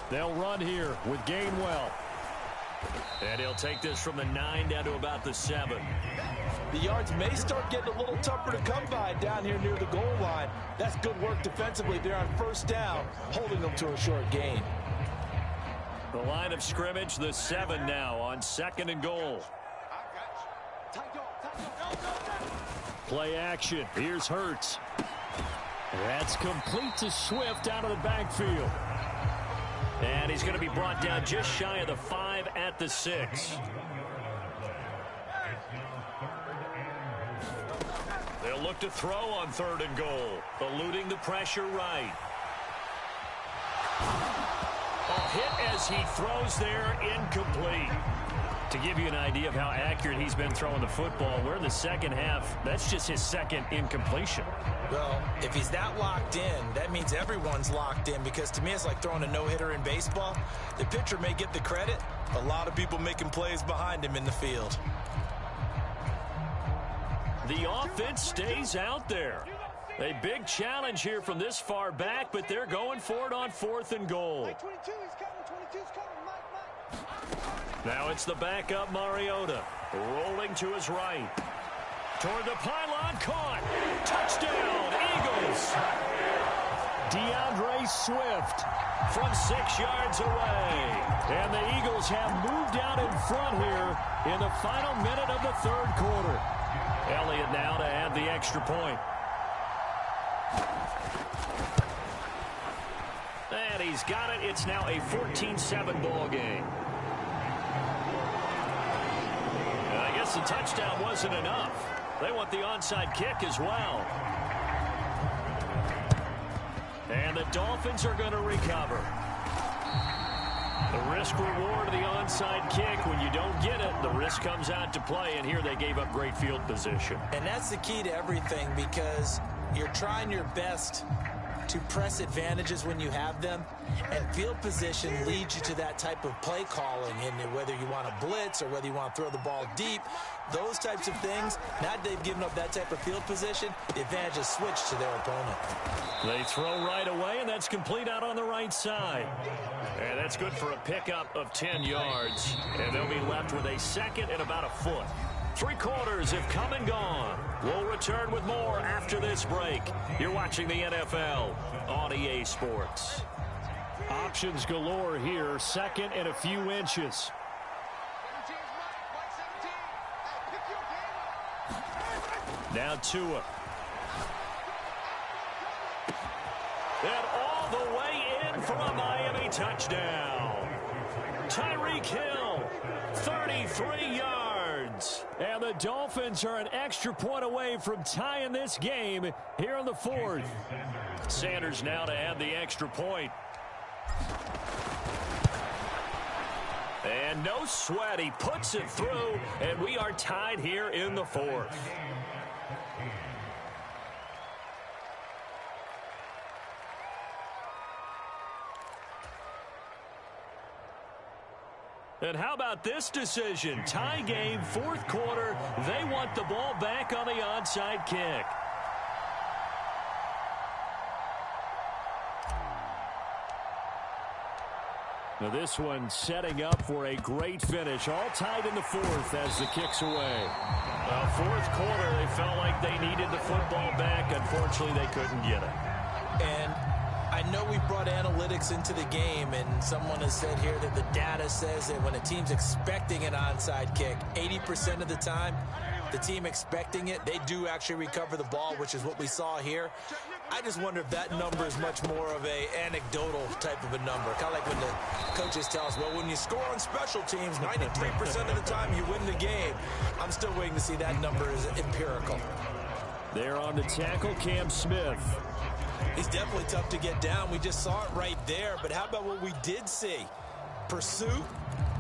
They'll run here with Gainwell. And he'll take this from the 9 down to about the 7. The yards may start getting a little tougher to come by down here near the goal line. That's good work defensively there on 1st down, holding them to a short gain. The line of scrimmage, the 7 now on 2nd and goal. Play action. Here's Hurts. That's complete to Swift out of the backfield. And he's going to be brought down just shy of the 5 at the 6. They'll look to throw on 3rd and goal. Eluding the pressure right. A hit as he throws there, incomplete. To give you an idea of how accurate he's been throwing the football, we're in the second half. That's just his 2nd incompletion. Well, if he's that locked in, that means everyone's locked in, because to me it's like throwing a no-hitter in baseball. The pitcher may get the credit. A lot of people making plays behind him in the field. The offense stays out there. A big challenge here from this far back, but they're going for it on 4th and goal. Now it's the backup Mariota, rolling to his right. Toward the pylon, caught. Touchdown, Eagles. DeAndre Swift from 6 yards away. And the Eagles have moved out in front here in the final minute of the 3rd quarter. Elliott now to add the extra point. And he's got it. It's now a 14-7 ball game. And I guess the touchdown wasn't enough. They want the onside kick as well. And the Dolphins are going to recover. The risk-reward of the onside kick, when you don't get it, the risk comes out to play, and here they gave up great field position. And that's the key to everything, because you're trying your best to press advantages when you have them, and field position leads you to that type of play calling, and whether you want to blitz or whether you want to throw the ball deep, those types of things. Now that they've given up that type of field position, the advantage is switched to their opponent. They throw right away, and that's complete out on the right side. And that's good for a pickup of 10 yards, and they'll be left with a 2nd and about a foot. 3 quarters have come and gone. We'll return with more after this break. You're watching the NFL on EA Sports. Options galore here. 2nd and a few inches. Now Tua. And all the way in for a Miami touchdown. Tyreek Hill, 33 yards. And the Dolphins are an extra point away from tying this game here in the 4th. Sanders now to add the extra point. And no sweat. He puts it through, and we are tied here in the 4th. And how about this decision? Tie game, 4th quarter. They want the ball back on the onside kick. Now this one setting up for a great finish. All tied in the 4th as the kick's away. Well, 4th quarter, they felt like they needed the football back. Unfortunately, they couldn't get it. And I know we brought analytics into the game, and someone has said here that the data says that when a team's expecting an onside kick, 80% of the time, the team expecting it, they do actually recover the ball, which is what we saw here. I just wonder if that number is much more of a anecdotal type of a number. Kind of like when the coaches tell us, well, when you score on special teams, 93% of the time you win the game. I'm still waiting to see that number is empirical. There on the tackle, Cam Smith. He's definitely tough to get down. We just saw it right there. But how about what we did see? Pursuit,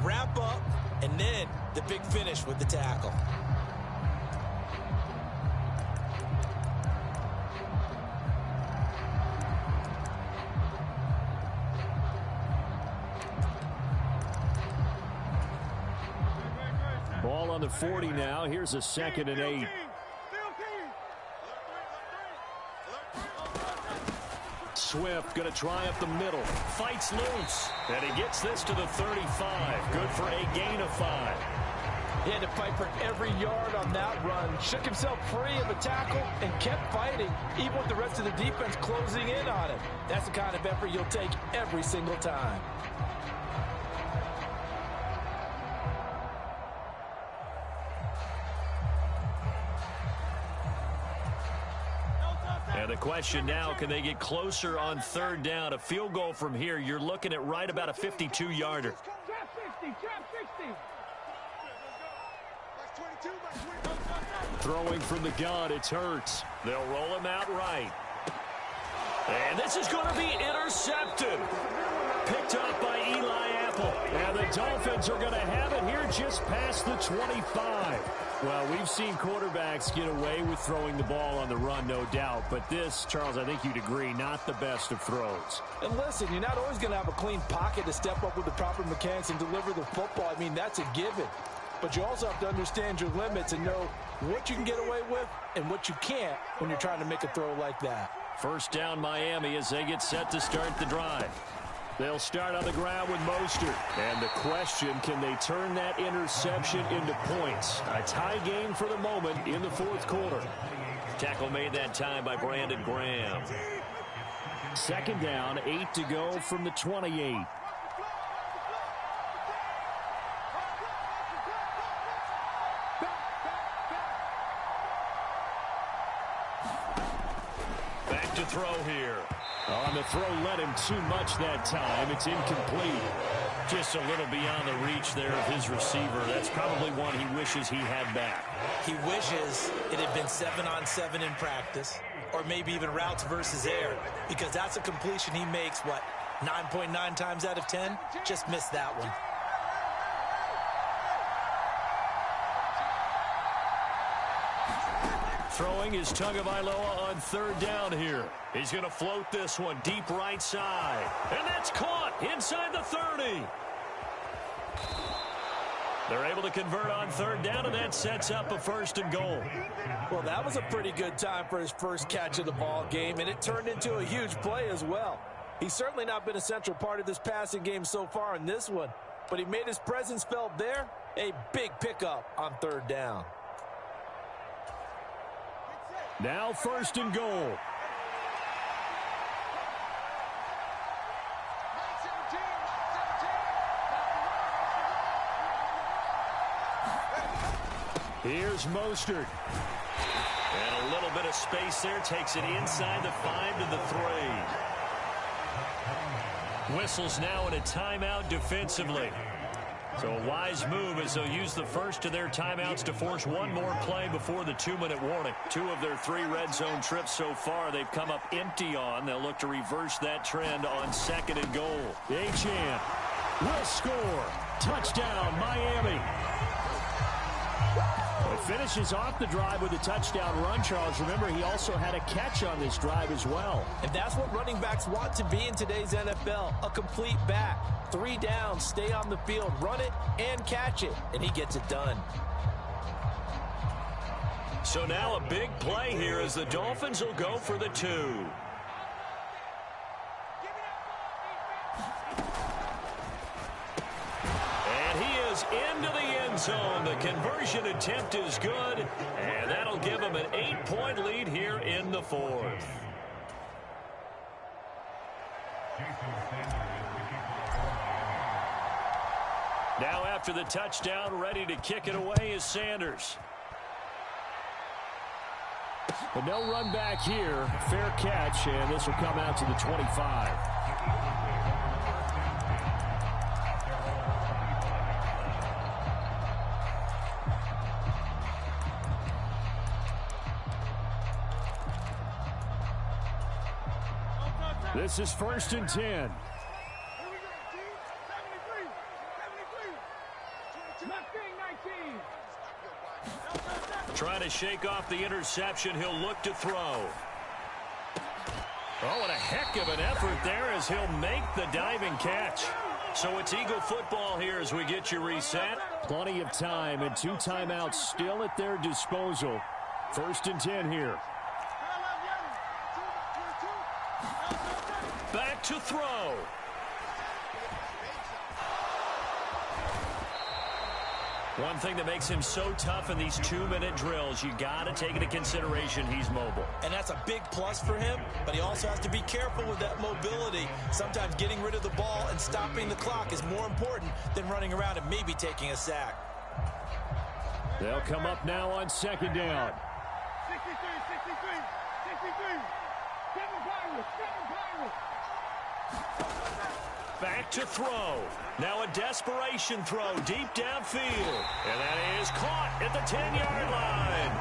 wrap up, and then the big finish with the tackle. Ball on the 40 now. Here's a 2nd and 8. Swift going to try up the middle. Fights loose. And he gets this to the 35. Good for a gain of 5. He had to fight for every yard on that run. Shook himself free of a tackle and kept fighting, even with the rest of the defense closing in on him. That's the kind of effort you'll take every single time. And the question now, can they get closer on 3rd down? A field goal from here, you're looking at right about a 52-yarder. Throwing from the gun, it's Hurts. They'll roll him out right. And this is going to be intercepted. Picked up by Eli Apple. And the Dolphins are going to have it here just past the 25. Well, we've seen quarterbacks get away with throwing the ball on the run, no doubt. But this, Charles, I think you'd agree, not the best of throws. And listen, you're not always going to have a clean pocket to step up with the proper mechanics and deliver the football. I mean, that's a given. but you also have to understand your limits and know what you can get away with and what you can't when you're trying to make a throw like that. First down Miami as they get set to start the drive. They'll start on the ground with Mostert. And the question, can they turn that interception into points? A tie game for the moment in the fourth quarter. Tackle made that time by Brandon Graham. Second down, 8 to go from the 28. Back to throw here. On the throw, led him too much that time. It's incomplete. Just a little beyond the reach there of his receiver. That's probably one he wishes he had back. He wishes it had been 7-on-7 in practice, or maybe even routes versus air, because that's a completion he makes, 9.9 times out of 10? Just missed that one. Throwing is Tagovailoa on third down here. He's going to float this one deep right side. And that's caught inside the 30. They're able to convert on third down, and that sets up a first and goal. Well, that was a pretty good time for his first catch of the ball game, and it turned into a huge play as well. He's certainly not been a central part of this passing game so far in this one, but he made his presence felt there. A big pickup on third down. Now first and goal. Here's Mostert. And a little bit of space there. Takes it inside the 5 to the 3. Whistles now in a timeout defensively. So a wise move as they'll use the first of their timeouts to force one more play before the 2-minute warning. 2 of their 3 red zone trips so far they've come up empty on. They'll look to reverse that trend on second and goal. Achane will score. Touchdown, Miami. It finishes off the drive with a touchdown run, Charles. Remember, he also had a catch on this drive as well. And that's what running backs want to be in today's NFL, a complete back. 3 downs, stay on the field, run it, and catch it, and he gets it done. So now a big play here as the Dolphins will go for the 2. And he is into the end zone. The conversion attempt is good, and that'll give him an 8-point lead here in the fourth. Now after the touchdown, ready to kick it away is Sanders. But no run back here. Fair catch, and this will come out to the 25. This is first and 10. Trying to shake off the interception. He'll look to throw. Oh, and a heck of an effort there as he'll make the diving catch. So it's Eagle football here as we get you reset. Plenty of time and 2 timeouts still at their disposal. First and 10 here. Back to throw. One thing that makes him so tough in these 2-minute drills, you got to take into consideration he's mobile. And that's a big plus for him, but he also has to be careful with that mobility. Sometimes getting rid of the ball and stopping the clock is more important than running around and maybe taking a sack. They'll come up now on second down. 63. Kevin Byron. Back to throw. Now a desperation throw deep downfield. And that is caught at the 10-yard line.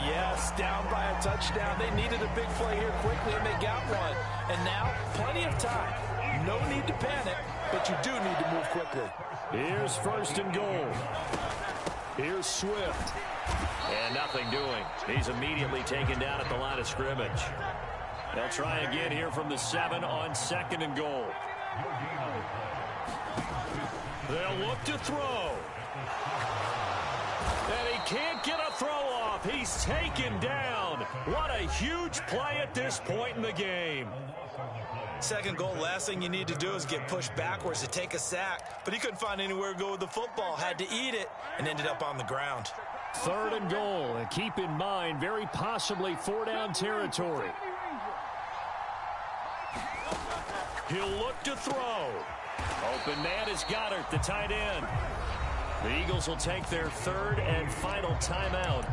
Yes, down by a touchdown. They needed a big play here quickly, and they got one. And now, plenty of time. No need to panic, but you do need to move quickly. Here's first and goal. Here's Swift. And nothing doing. He's immediately taken down at the line of scrimmage. They'll try again here from the 7 on second and goal. They'll look to throw. And he can't get a throw off. He's taken down. What a huge play at this point in the game. Second goal, last thing you need to do is get pushed backwards to take a sack. But he couldn't find anywhere to go with the football. Had to eat it and ended up on the ground. 3rd and goal. And keep in mind, very possibly 4-down territory. He'll look to throw. Open man is Goddard, the tight end. The Eagles will take their 3rd and final timeout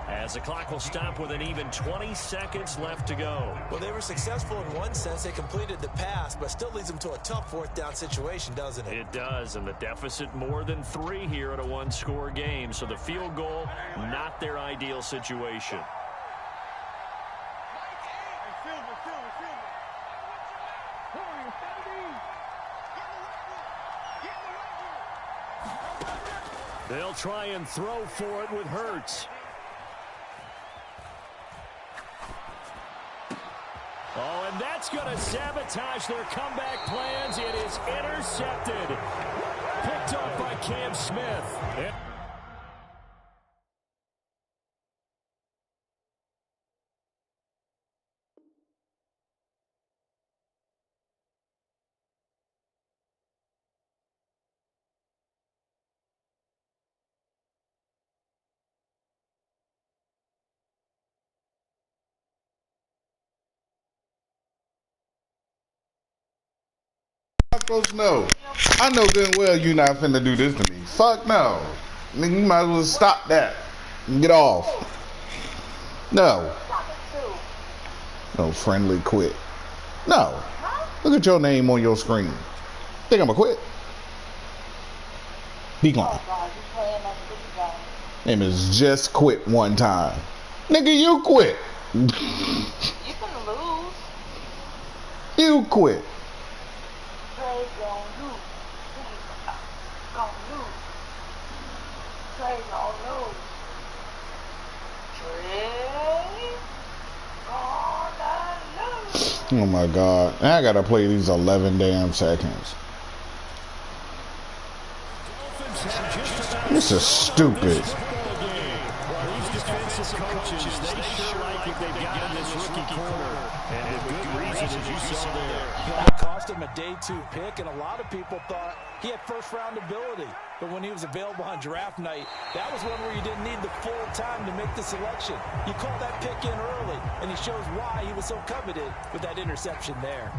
as the clock will stop with an even 20 seconds left to go. Well, they were successful in one sense. They completed the pass, but still leads them to a tough 4th down situation, doesn't it? It does, and the deficit more than 3 here at a one-score game. So the field goal, not their ideal situation. They'll try and throw for it with Hurts. Oh, and that's going to sabotage their comeback plans. It is intercepted. Picked up by Cam Smith. Folks know. I know good and well you not finna do this to me. Fuck no. Nigga, you might as well stop that and get off. No. No friendly quit. No. Look at your name on your screen. Think I'ma quit? Decline. Name is just quit one time. Nigga, you quit. You can lose. You quit. Trey gonna lose. Gonna lose. Trey gonna lose. Trey gonna lose. Oh my god. And I gotta play these 11 damn seconds. This is stupid. Coaches, they sure like what they've got in this rookie corner. And a good reason, as you saw there. It cost him a day 2 pick, and a lot of people thought he had first-round ability. But when he was available on draft night, that was one where you didn't need the full time to make the selection. You called that pick in early, and he shows why he was so coveted with that interception there.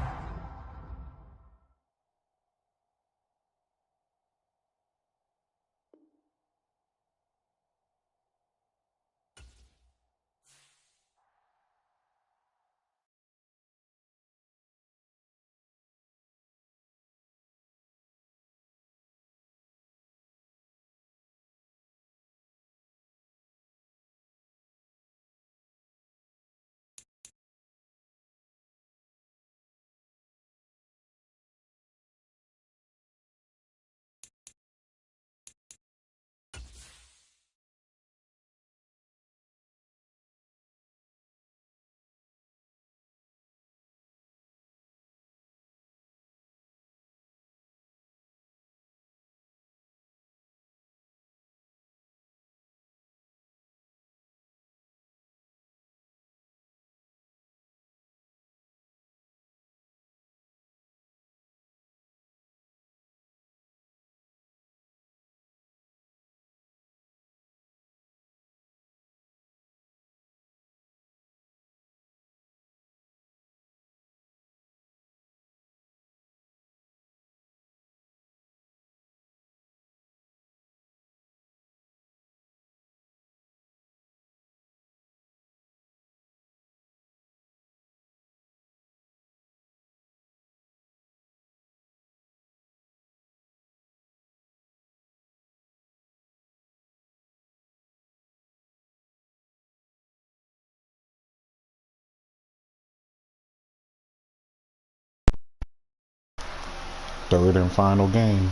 Third and final game.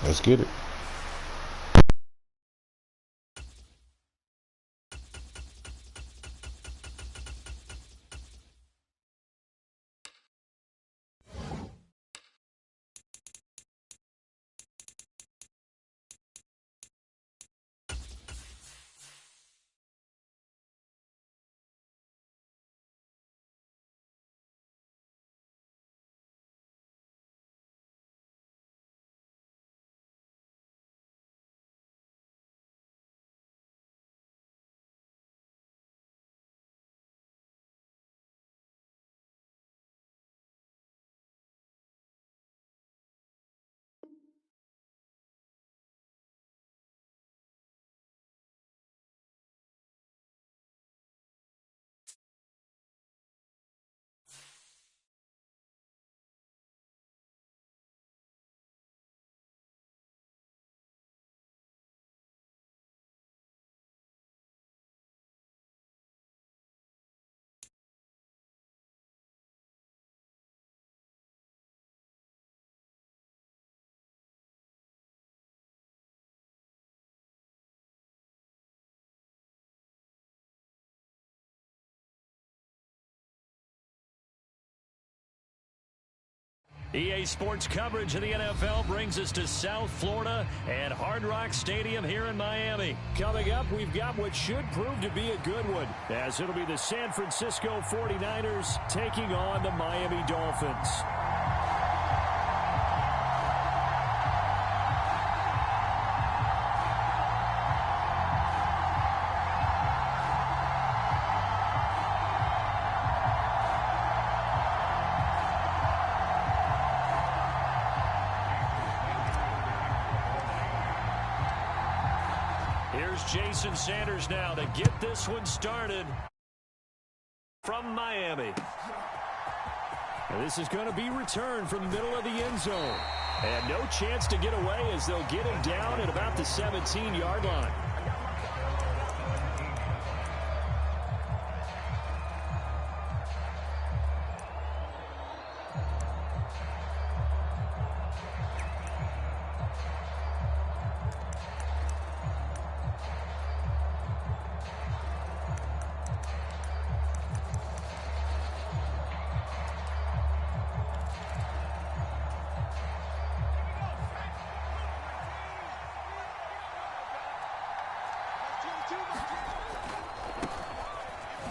Let's get it. EA Sports coverage of the NFL brings us to South Florida and Hard Rock Stadium here in Miami. Coming up, we've got what should prove to be a good one, as it'll be the San Francisco 49ers taking on the Miami Dolphins. Here's Jason Sanders now to get this one started from Miami. And this is going to be returned from the middle of the end zone. And no chance to get away as they'll get him down at about the 17-yard line.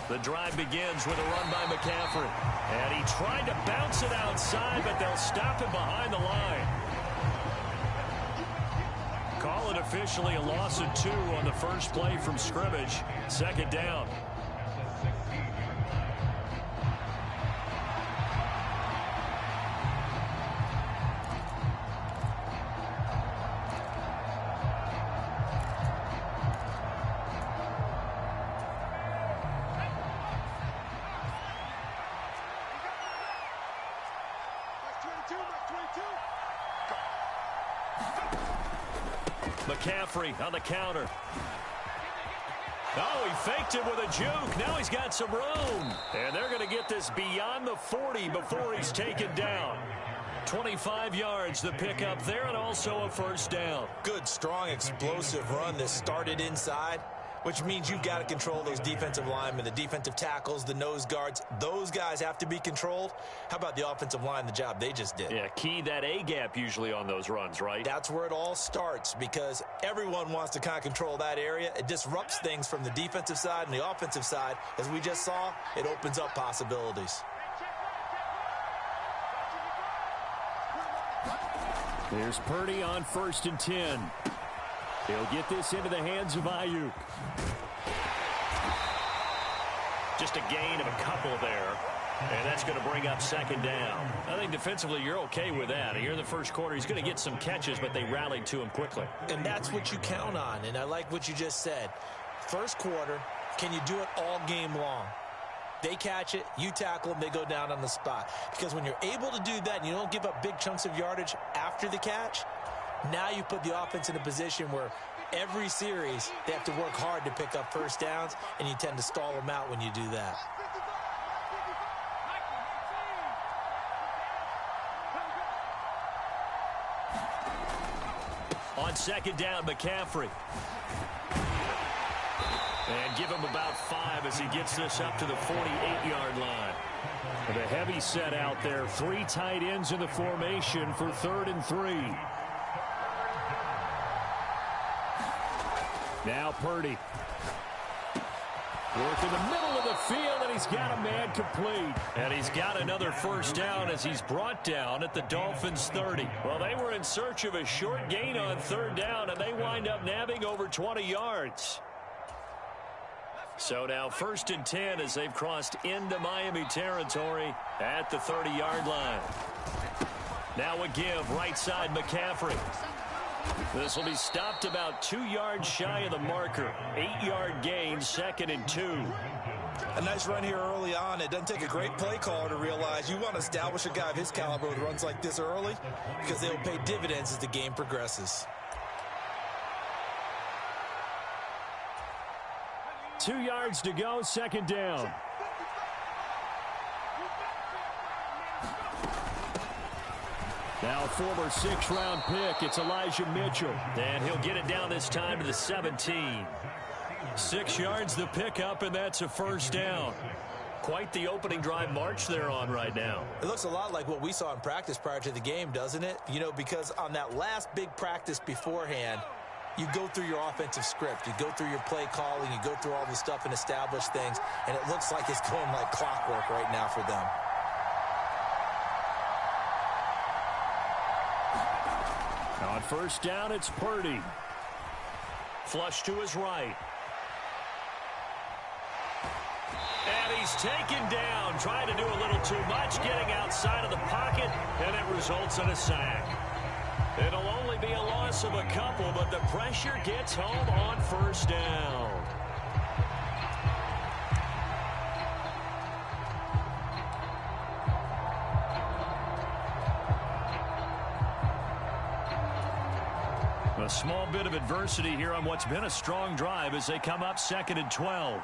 The drive begins with a run by McCaffrey. And he tried to bounce it outside, but they'll stop him behind the line. Call it officially a loss of 2 on the first play from scrimmage. Second down. McCaffrey on the counter. Oh, he faked it with a juke. Now he's got some room. And they're going to get this beyond the 40 before he's taken down. 25 yards the pickup there, and also a first down. Good, strong, explosive run that started inside, which means you've got to control those defensive linemen, the defensive tackles, the nose guards. Those guys have to be controlled. How about the offensive line, the job they just did? Yeah, key that A-gap usually on those runs, right? That's where it all starts, because everyone wants to kind of control that area. It disrupts things from the defensive side and the offensive side. As we just saw, it opens up possibilities. There's Purdy on 1st and 10. He'll get this into the hands of Ayuk. Just a gain of a couple there. And that's going to bring up second down. I think defensively you're okay with that. Here in the first quarter, he's going to get some catches, but they rallied to him quickly. And that's what you count on. And I like what you just said. First quarter, can you do it all game long? They catch it, you tackle them, they go down on the spot. Because when you're able to do that and you don't give up big chunks of yardage after the catch, now you put the offense in a position where every series they have to work hard to pick up first downs, and you tend to stall them out when you do that. On second down, McCaffrey. And give him about 5 as he gets this up to the 48-yard line. With a heavy set out there, 3 tight ends in the formation for 3rd and 3. Now Purdy. Work in the middle of the field, and he's got a man complete. And he's got another first down as he's brought down at the Dolphins' 30. Well, they were in search of a short gain on 3rd down, and they wind up nabbing over 20 yards. So now 1st and 10 as they've crossed into Miami territory at the 30-yard line. Now a give, right side McCaffrey. This will be stopped about 2 yards shy of the marker. 8-yard gain, 2nd and 2. A nice run here early on. It doesn't take a great play caller to realize you want to establish a guy of his caliber with runs like this early, because they'll pay dividends as the game progresses. 2 yards to go, 2nd down. Now a former 6th-round pick, it's Elijah Mitchell. And he'll get it down this time to the 17. 6 yards the pickup, and that's a first down. Quite the opening drive march they're on right now. It looks a lot like what we saw in practice prior to the game, doesn't it? You know, because on that last big practice beforehand, you go through your offensive script. You go through your play calling. You go through all the stuff and establish things. And it looks like it's going like clockwork right now for them. On first down, it's Purdy. Flush to his right. And he's taken down, trying to do a little too much, getting outside of the pocket, and it results in a sack. It'll only be a loss of a couple, but the pressure gets home on first down. A small bit of adversity here on what's been a strong drive as they come up 2nd and 12.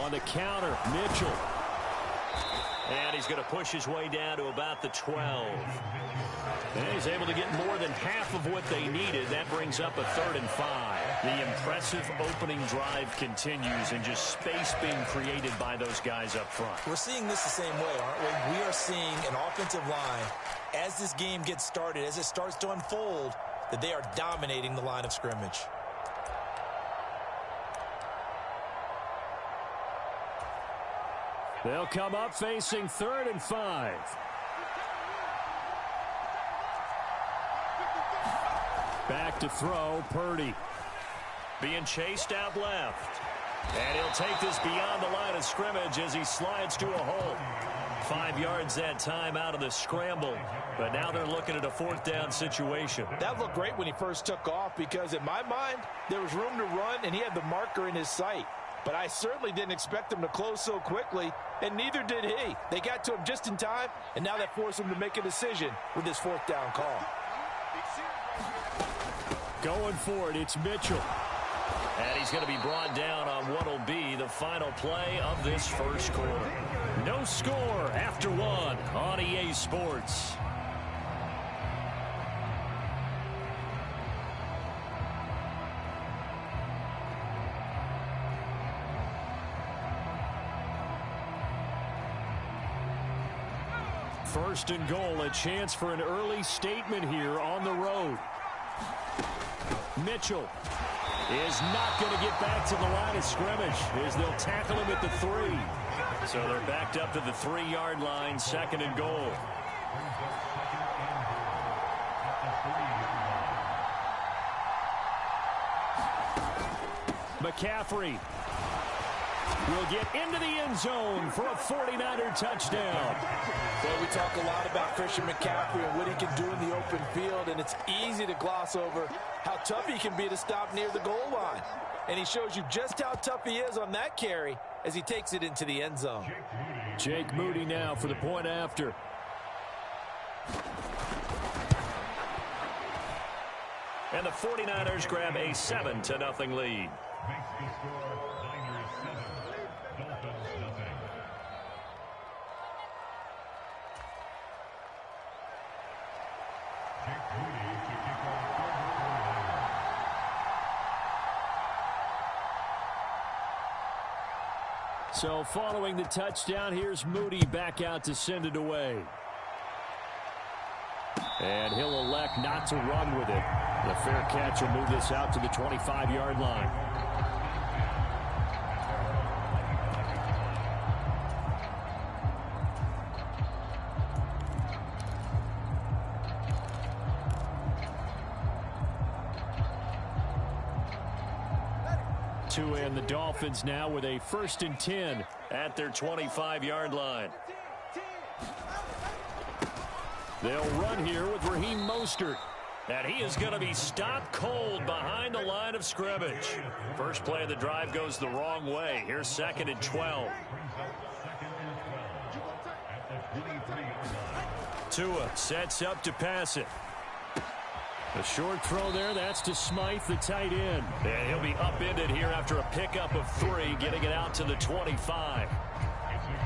On the counter, Mitchell. And he's going to push his way down to about the 12. And he's able to get more than half of what they needed. That brings up a 3rd and 5. The impressive opening drive continues, and just space being created by those guys up front. We're seeing this the same way, aren't we? We are seeing an offensive line, as this game gets started, as it starts to unfold, that they are dominating the line of scrimmage. They'll come up facing 3rd and 5. Back to throw, Purdy. Being chased out left. And he'll take this beyond the line of scrimmage as he slides to a hole. 5 yards that time out of the scramble. But now they're looking at a 4th down situation. That looked great when he first took off because in my mind, there was room to run and he had the marker in his sight. But I certainly didn't expect him to close so quickly, and neither did he. They got to him just in time, and now that forced him to make a decision with his 4th down call. Going for it, it's Mitchell. And he's going to be brought down on what will be the final play of this first quarter. No score after 1 on EA Sports. First and goal, a chance for an early statement here on the road. Mitchell is not going to get back to the line of scrimmage as they'll tackle him at the 3. So they're backed up to the 3-yard line, 2nd and goal. McCaffrey will get into the end zone for a 49er touchdown. Well, we talk a lot about Christian McCaffrey and what he can do in the open field, and it's easy to gloss over how tough he can be to stop near the goal line. And he shows you just how tough he is on that carry as he takes it into the end zone. Jake Moody now for the point after. And the 49ers grab a 7-0 lead. So following the touchdown, here's Moody back out to send it away. And he'll elect not to run with it. The fair catch will move this out to the 25-yard line. And the Dolphins now with a 1st and 10 at their 25-yard line. They'll run here with Raheem Mostert. And he is going to be stopped cold behind the line of scrimmage. First play of the drive goes the wrong way. Here's 2nd and 12. Tua sets up to pass it. A short throw there, that's to Smythe, the tight end. And he'll be upended here after a pickup of 3, getting it out to the 25.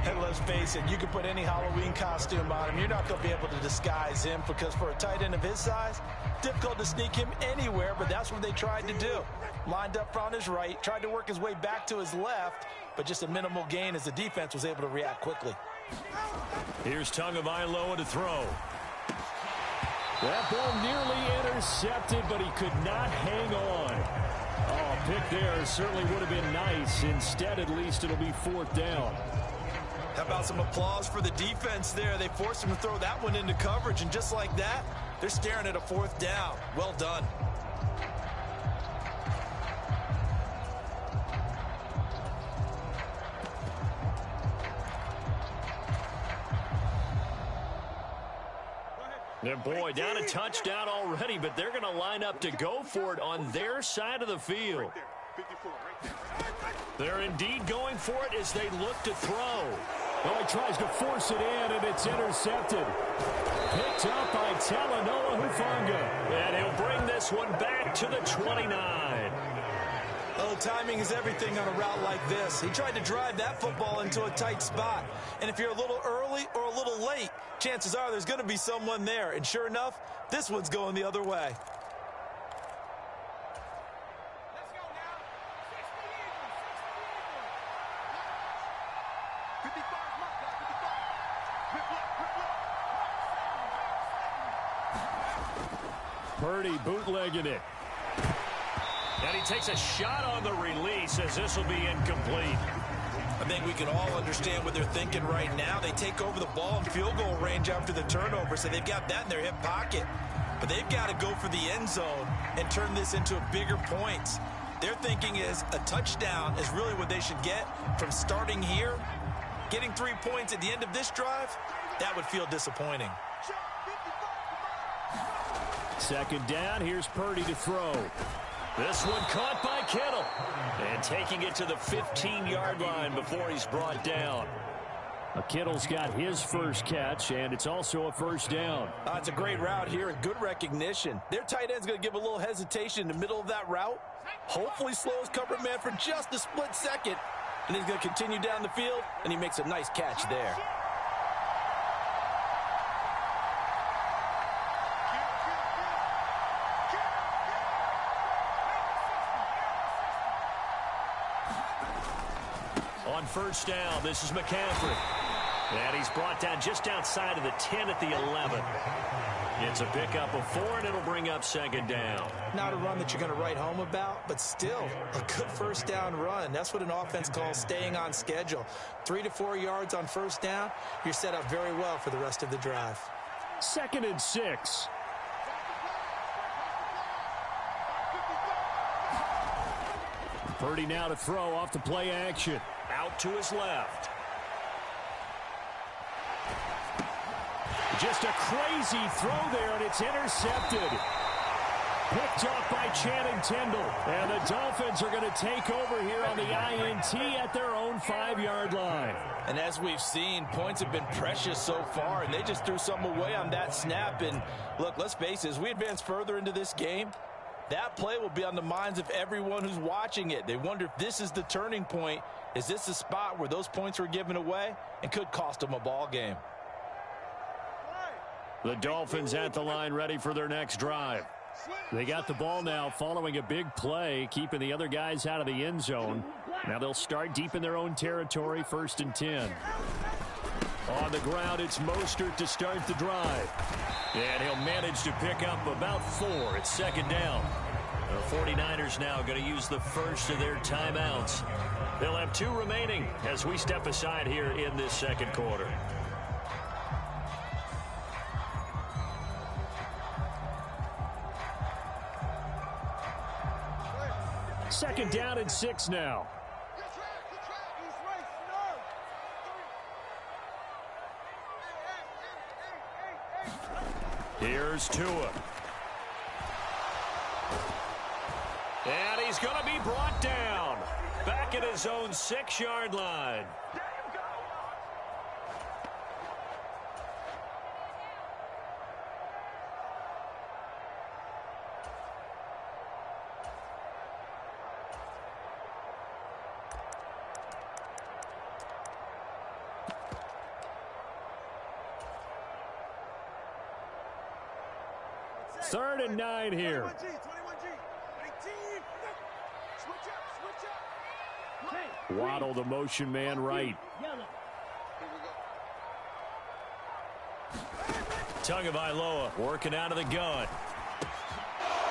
And let's face it, you can put any Halloween costume on him. You're not going to be able to disguise him because for a tight end of his size, difficult to sneak him anywhere, but that's what they tried to do. Lined up on his right, tried to work his way back to his left, but just a minimal gain as the defense was able to react quickly. Here's Tagovailoa to throw. That ball nearly intercepted, but he could not hang on. Oh, a pick there certainly would have been nice. Instead, at least it'll be 4th down. How about some applause for the defense there? They forced him to throw that one into coverage, and just like that, they're staring at a 4th down. Well done. And boy, down a touchdown already, but they're going to line up to go for it on their side of the field. They're indeed going for it as they look to throw. Well, he tries to force it in, and it's intercepted. Picked up by Talanoa Hufanga. And he'll bring this one back to the 29. Oh, timing is everything on a route like this. He tried to drive that football into a tight spot. And if you're a little early or a little late, chances are there's going to be someone there. And sure enough, this one's going the other way. Purdy bootlegging it. And he takes a shot on the release as this will be incomplete. I think we can all understand what they're thinking right now. They take over the ball in field goal range after the turnover, so they've got that in their hip pocket. But they've got to go for the end zone and turn this into bigger points. Their thinking is a touchdown is really what they should get from starting here. Getting 3 points at the end of this drive, that would feel disappointing. 2nd down, here's Purdy to throw. This one caught by Kittle. And taking it to the 15-yard line before he's brought down. Kittle's got his first catch, and it's also a 1st down. It's a great route here and good recognition. Their tight end's going to give a little hesitation in the middle of that route. Hopefully slows cover man for just a split second. And he's going to continue down the field, and he makes a nice catch there. On 1st down, this is McCaffrey. And he's brought down just outside of the 10 at the 11. It's a pickup of 4, and it'll bring up 2nd down. Not a run that you're going to write home about, but still a good 1st down run. That's what an offense calls staying on schedule. 3 to 4 yards on 1st down, you're set up very well for the rest of the drive. 2nd and 6. Purdy now to throw off the play action. Out to his left. Just a crazy throw there, and it's intercepted. Picked off by Channing Tindall. And the Dolphins are going to take over here on the INT at their own 5-yard line. And as we've seen, points have been precious so far, and they just threw some away on that snap. And look, let's face it, as we advance further into this game, that play will be on the minds of everyone who's watching it. They wonder if this is the turning point. Is this a spot where those points were given away and could cost them a ball game? The Dolphins at the line ready for their next drive. They got the ball now following a big play, keeping the other guys out of the end zone. Now they'll start deep in their own territory, 1st and 10. On the ground, it's Mostert to start the drive. And he'll manage to pick up about 4. It's 2nd down. The 49ers now going to use the first of their timeouts. They'll have 2 remaining as we step aside here in this 2nd quarter. Second down and 6 now. Here's Tua. And he's going to be brought down. Back at his own 6-yard line. 3rd and 9 here. 21G, 21G. 18. Switch up. Waddle, the motion man, right. Tagovailoa working out of the gun.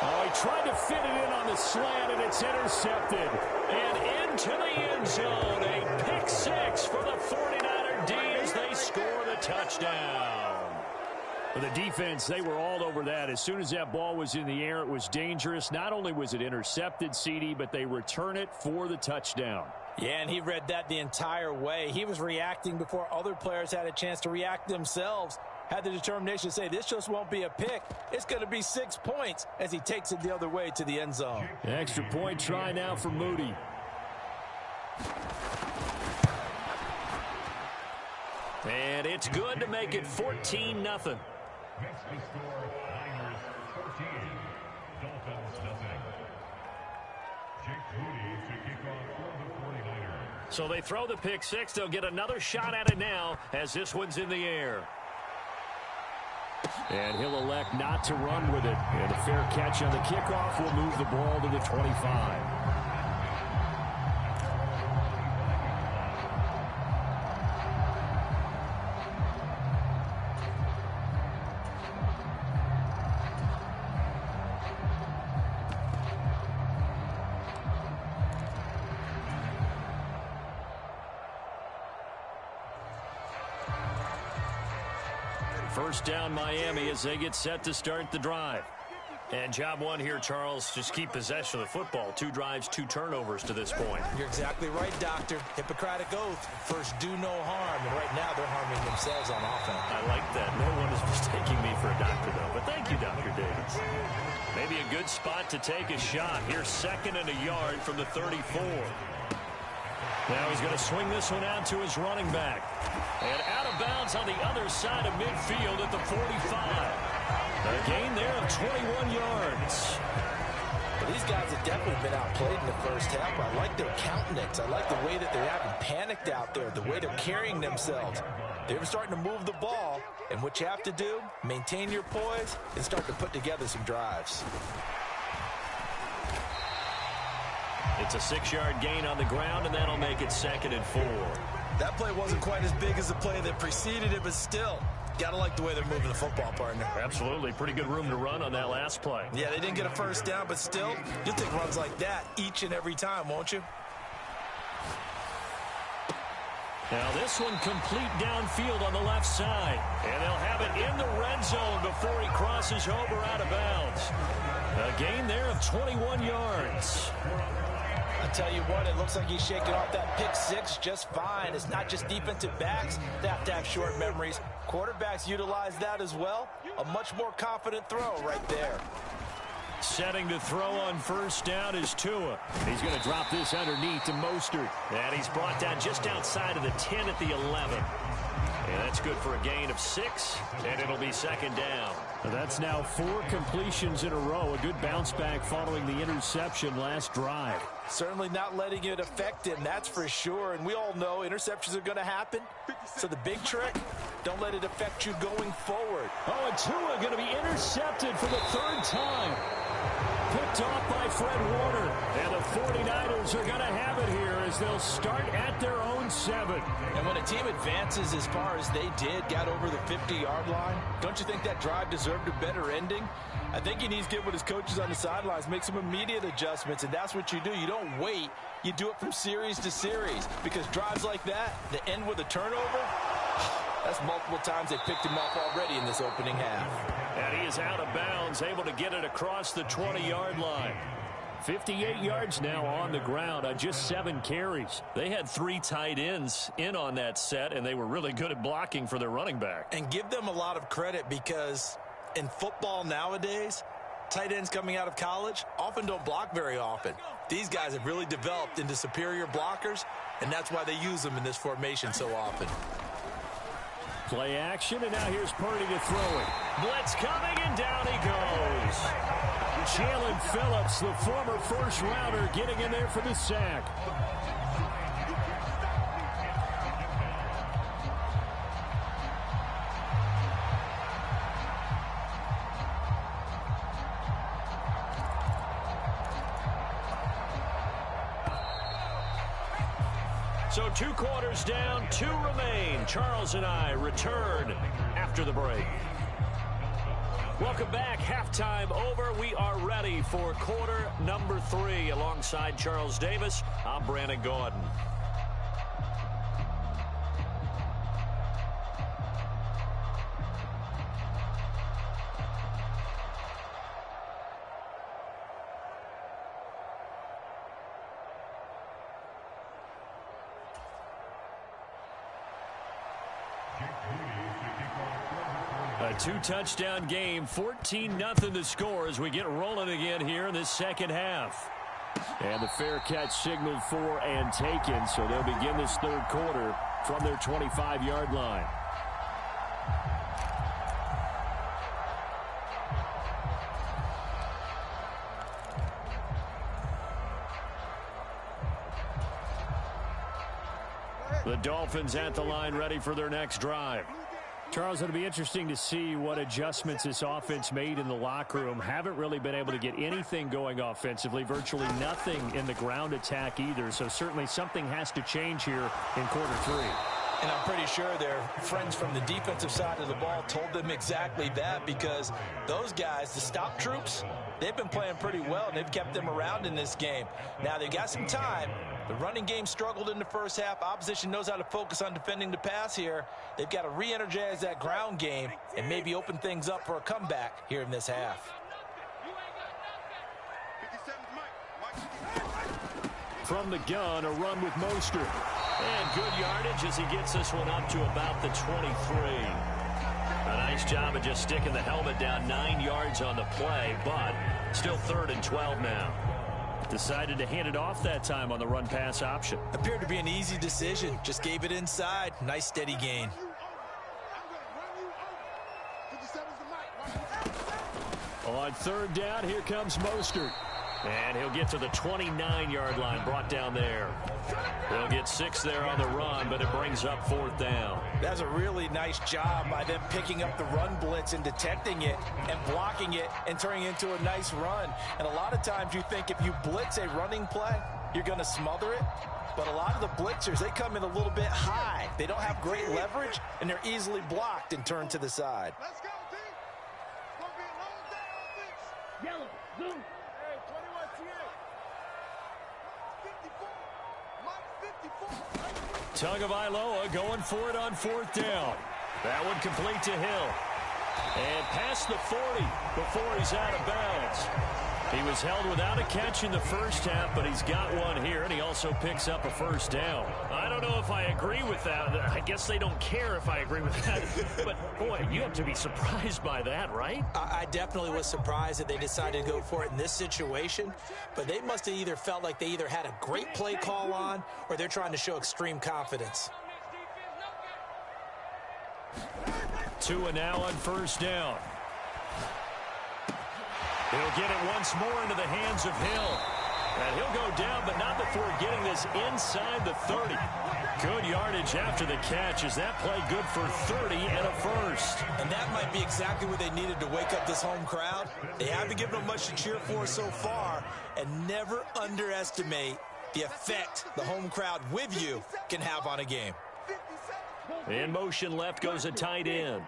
Oh, he tried to fit it in on the slant, and it's intercepted. And into the end zone. A pick six for the 49er D as they score the touchdown. For the defense, they were all over that. As soon as that ball was in the air, it was dangerous. Not only was it intercepted, CD, but they return it for the touchdown. Yeah, and he read that the entire way. He was reacting before other players had a chance to react themselves. Had the determination to say, this just won't be a pick. It's going to be 6 points as he takes it the other way to the end zone. An extra point try now for Moody. And it's good to make it 14-0. Next to score, Niners 14, Dolphins nothing. Jake Moody to kick off for the 49ers. So they throw the pick six. They'll get another shot at it now as this one's in the air. And he'll elect not to run with it. And a fair catch on the kickoff will move the ball to the 25. First down Miami as they get set to start the drive. And job one here, Charles, just keep possession of the football. 2 drives, 2 turnovers to this point. You're exactly right, Doctor. Hippocratic oath. First, do no harm. And right now, they're harming themselves on offense. I like that. No one is mistaking me for a doctor, though. But thank you, Dr. Davis. Maybe a good spot to take a shot. Here's 2nd and a yard from the 34. Now he's going to swing this one out to his running back. And out of bounds on the other side of midfield at the 45. A gain there of 21 yards. Well, these guys have definitely been outplayed in the first half. I like their countenance. I like the way that they haven't panicked out there, the way they're carrying themselves. They're starting to move the ball. And what you have to do, maintain your poise and start to put together some drives. It's a 6-yard gain on the ground, and that'll make it 2nd and 4. That play wasn't quite as big as the play that preceded it, but still, gotta like the way they're moving the football, partner. Absolutely. Pretty good room to run on that last play. Yeah, they didn't get a first down, but still, you'll take runs like that each and every time, won't you? Now this one complete downfield on the left side. And they'll have it in the red zone before he crosses over out of bounds. A gain there of 21 yards. I tell you what, it looks like he's shaking off that pick six just fine. It's not just defensive backs that have to have short memories. Quarterbacks utilize that as well. A much more confident throw right there. Setting to throw on first down is Tua. He's going to drop this underneath to Mostert. And he's brought down just outside of the 10 at the 11. And that's good for a gain of 6, and it'll be 2nd down. That's now 4 completions in a row. A good bounce back following the interception last drive. Certainly not letting it affect him, that's for sure. And we all know interceptions are going to happen. So the big trick, don't let it affect you going forward. Oh, and Tua going to be intercepted for the 3rd time. Picked off by Fred Warner. And the 49ers are going to have it here as they'll start at their own 7. And when a team advances as far as they did, got over the 50-yard line, don't you think that drive deserved a better ending? I think he needs to get with his coaches on the sidelines, make some immediate adjustments, and that's what you do. You don't wait. You do it from series to series because drives like that end with a turnover, that's multiple times they picked him off already in this opening half. And he is out of bounds, able to get it across the 20-yard line. 58 yards now on the ground on just 7 carries. They had 3 tight ends in on that set, and they were really good at blocking for their running back. And give them a lot of credit because in football nowadays, tight ends coming out of college often don't block very often. These guys have really developed into superior blockers, and that's why they use them in this formation so often. Play action, and now here's Purdy to throw it. Blitz coming, and down he goes. Jalen Phillips, the former first-rounder, getting in there for the sack. So 2 quarters down, 2 remain. Charles and I return after the break. Welcome back. Halftime over. We are ready for quarter number 3. Alongside Charles Davis, I'm Brandon Gaudin. A 2-touchdown game, 14-0 the score as we get rolling again here in this second half. And the fair catch signaled for and taken, so they'll begin this third quarter from their 25-yard line. The Dolphins at the line ready for their next drive. Charles, it'll be interesting to see what adjustments this offense made in the locker room. Haven't really been able to get anything going offensively, virtually nothing in the ground attack either. So certainly something has to change here in quarter 3. And I'm pretty sure their friends from the defensive side of the ball told them exactly that, because those guys, the stop troops, they've been playing pretty well, and they've kept them around in this game. Now, they've got some time. The running game struggled in the first half. Opposition knows how to focus on defending the pass here. They've got to re-energize that ground game and maybe open things up for a comeback here in this half. From the gun, a run with Mostert. And good yardage as he gets this one up to about the 23. A nice job of just sticking the helmet down 9 yards on the play, but still 3rd and 12 now. Decided to hand it off that time on the run-pass option. Appeared to be an easy decision. Just gave it inside. Nice steady gain. On 3rd down, here comes Mostert. And he'll get to the 29-yard line, brought down there. They'll get 6 there on the run, but it brings up 4th down. That's a really nice job by them picking up the run blitz and detecting it and blocking it and turning it into a nice run. And a lot of times you think if you blitz a running play, you're going to smother it. But a lot of the blitzers, they come in a little bit high. They don't have great leverage, and they're easily blocked and turned to the side. Let's go, team. It's going to be a long day on offense. Yellow, blue. Hey, 21 TA. 54. Mike 54. Tagovailoa going for it on 4th down. That one complete to Hill. And past the 40 before he's out of bounds. He was held without a catch in the first half, but he's got one here, and he also picks up a 1st down. I don't know if I agree with that. I guess they don't care if I agree with that. But, boy, you have to be surprised by that, right? I definitely was surprised that they decided to go for it in this situation, but they must have either felt like they either had a great play call on or they're trying to show extreme confidence. Tua now on 1st down. He'll get it once more into the hands of Hill. And he'll go down, but not before getting this inside the 30. Good yardage after the catch. Is that play good for 30 and a 1st? And that might be exactly what they needed to wake up this home crowd. They haven't given them much to cheer for so far. And never underestimate the effect the home crowd with you can have on a game. In motion left goes a tight end.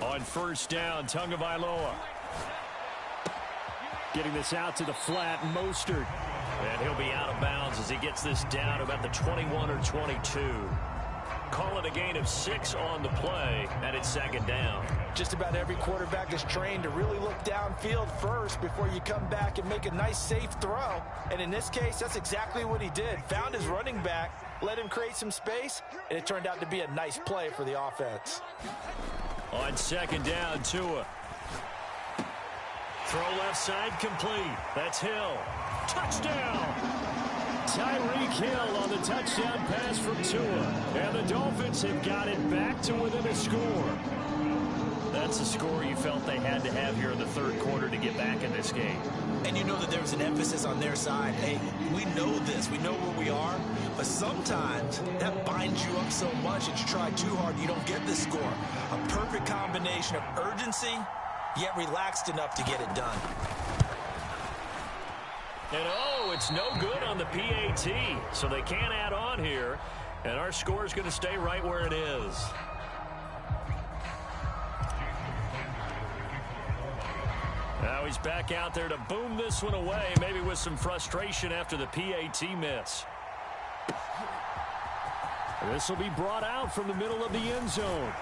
On 1st down, Tagovailoa. Getting this out to the flat, Mostert. And he'll be out of bounds as he gets this down about the 21 or 22. Call it a gain of 6 on the play, and it's 2nd down. Just about every quarterback is trained to really look downfield first before you come back and make a nice, safe throw. And in this case, that's exactly what he did. Found his running back, let him create some space, and it turned out to be a nice play for the offense. On 2nd down, Tua. Throw left side complete. That's Hill. Touchdown! Tyreek Hill on the touchdown pass from Tua. And the Dolphins have got it back to within a score. That's a score you felt they had to have here in the 3rd quarter to get back in this game. And you know that there was an emphasis on their side. Hey, we know this. We know where we are. But sometimes that binds you up so much that you try too hard, you don't get the score. A perfect combination of urgency, yet relaxed enough to get it done. And oh, it's no good on the PAT. So they can't add on here. And our score is going to stay right where it is. Now he's back out there to boom this one away, maybe with some frustration after the PAT miss. This will be brought out from the middle of the end zone.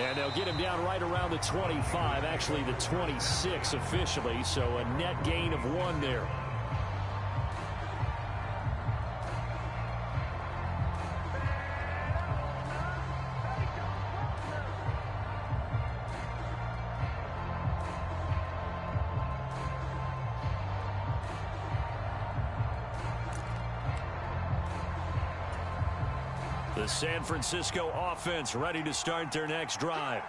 And they'll get him down right around the 25, actually the 26 officially, so a net gain of 1 there. The San Francisco offense ready to start their next drive.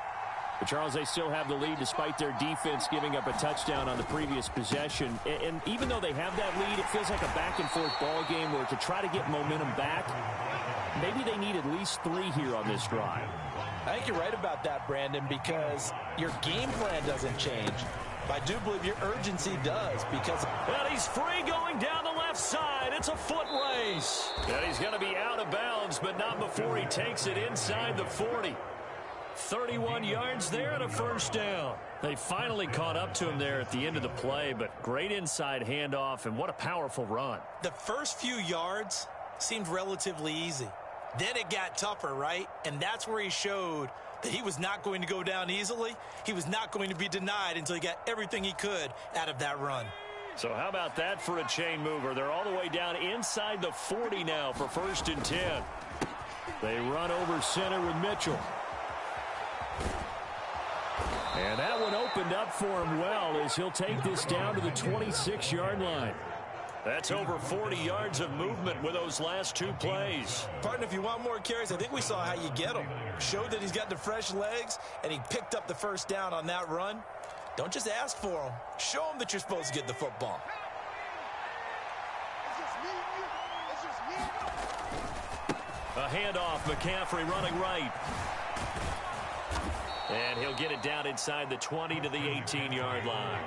But Charles, they still have the lead despite their defense giving up a touchdown on the previous possession. And even though they have that lead, it feels like a back-and-forth ball game where to try to get momentum back, maybe they need at least 3 here on this drive. I think you're right about that, Brandon, because your game plan doesn't change. But I do believe your urgency does, because... And he's free going down the left side. It's a foot race. And he's going to be out of bounds, but not before he takes it inside the 40. 31 yards there and a first down. They finally caught up to him there at the end of the play, but great inside handoff, and what a powerful run. The first few yards seemed relatively easy. Then it got tougher, right? And that's where he showed that he was not going to go down easily. He was not going to be denied until he got everything he could out of that run. So how about that for a chain mover? They're all the way down inside the 40 now for 1st and 10. They run over center with Mitchell. And that one opened up for him well as he'll take this down to the 26-yard line. That's over 40 yards of movement with those last 2 plays. Partner, if you want more carries, I think we saw how you get them. Showed that he's got the fresh legs, and he picked up the first down on that run. Don't just ask for them. Show them that you're supposed to get the football. A handoff, McCaffrey running right. And he'll get it down inside the 20 to the 18-yard line.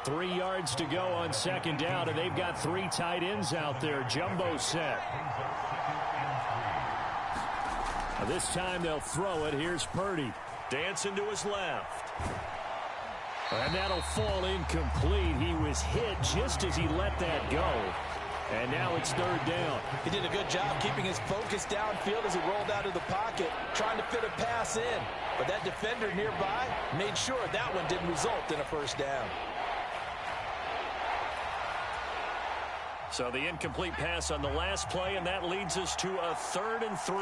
3 yards to go on 2nd down, and they've got 3 tight ends out there. Jumbo set. Now this time they'll throw it. Here's Purdy. Dancing to his left. And that'll fall incomplete. He was hit just as he let that go. And now it's 3rd down. He did a good job keeping his focus downfield as he rolled out of the pocket, trying to fit a pass in. But that defender nearby made sure that one didn't result in a first down. So the incomplete pass on the last play, and that leads us to a 3rd and 3.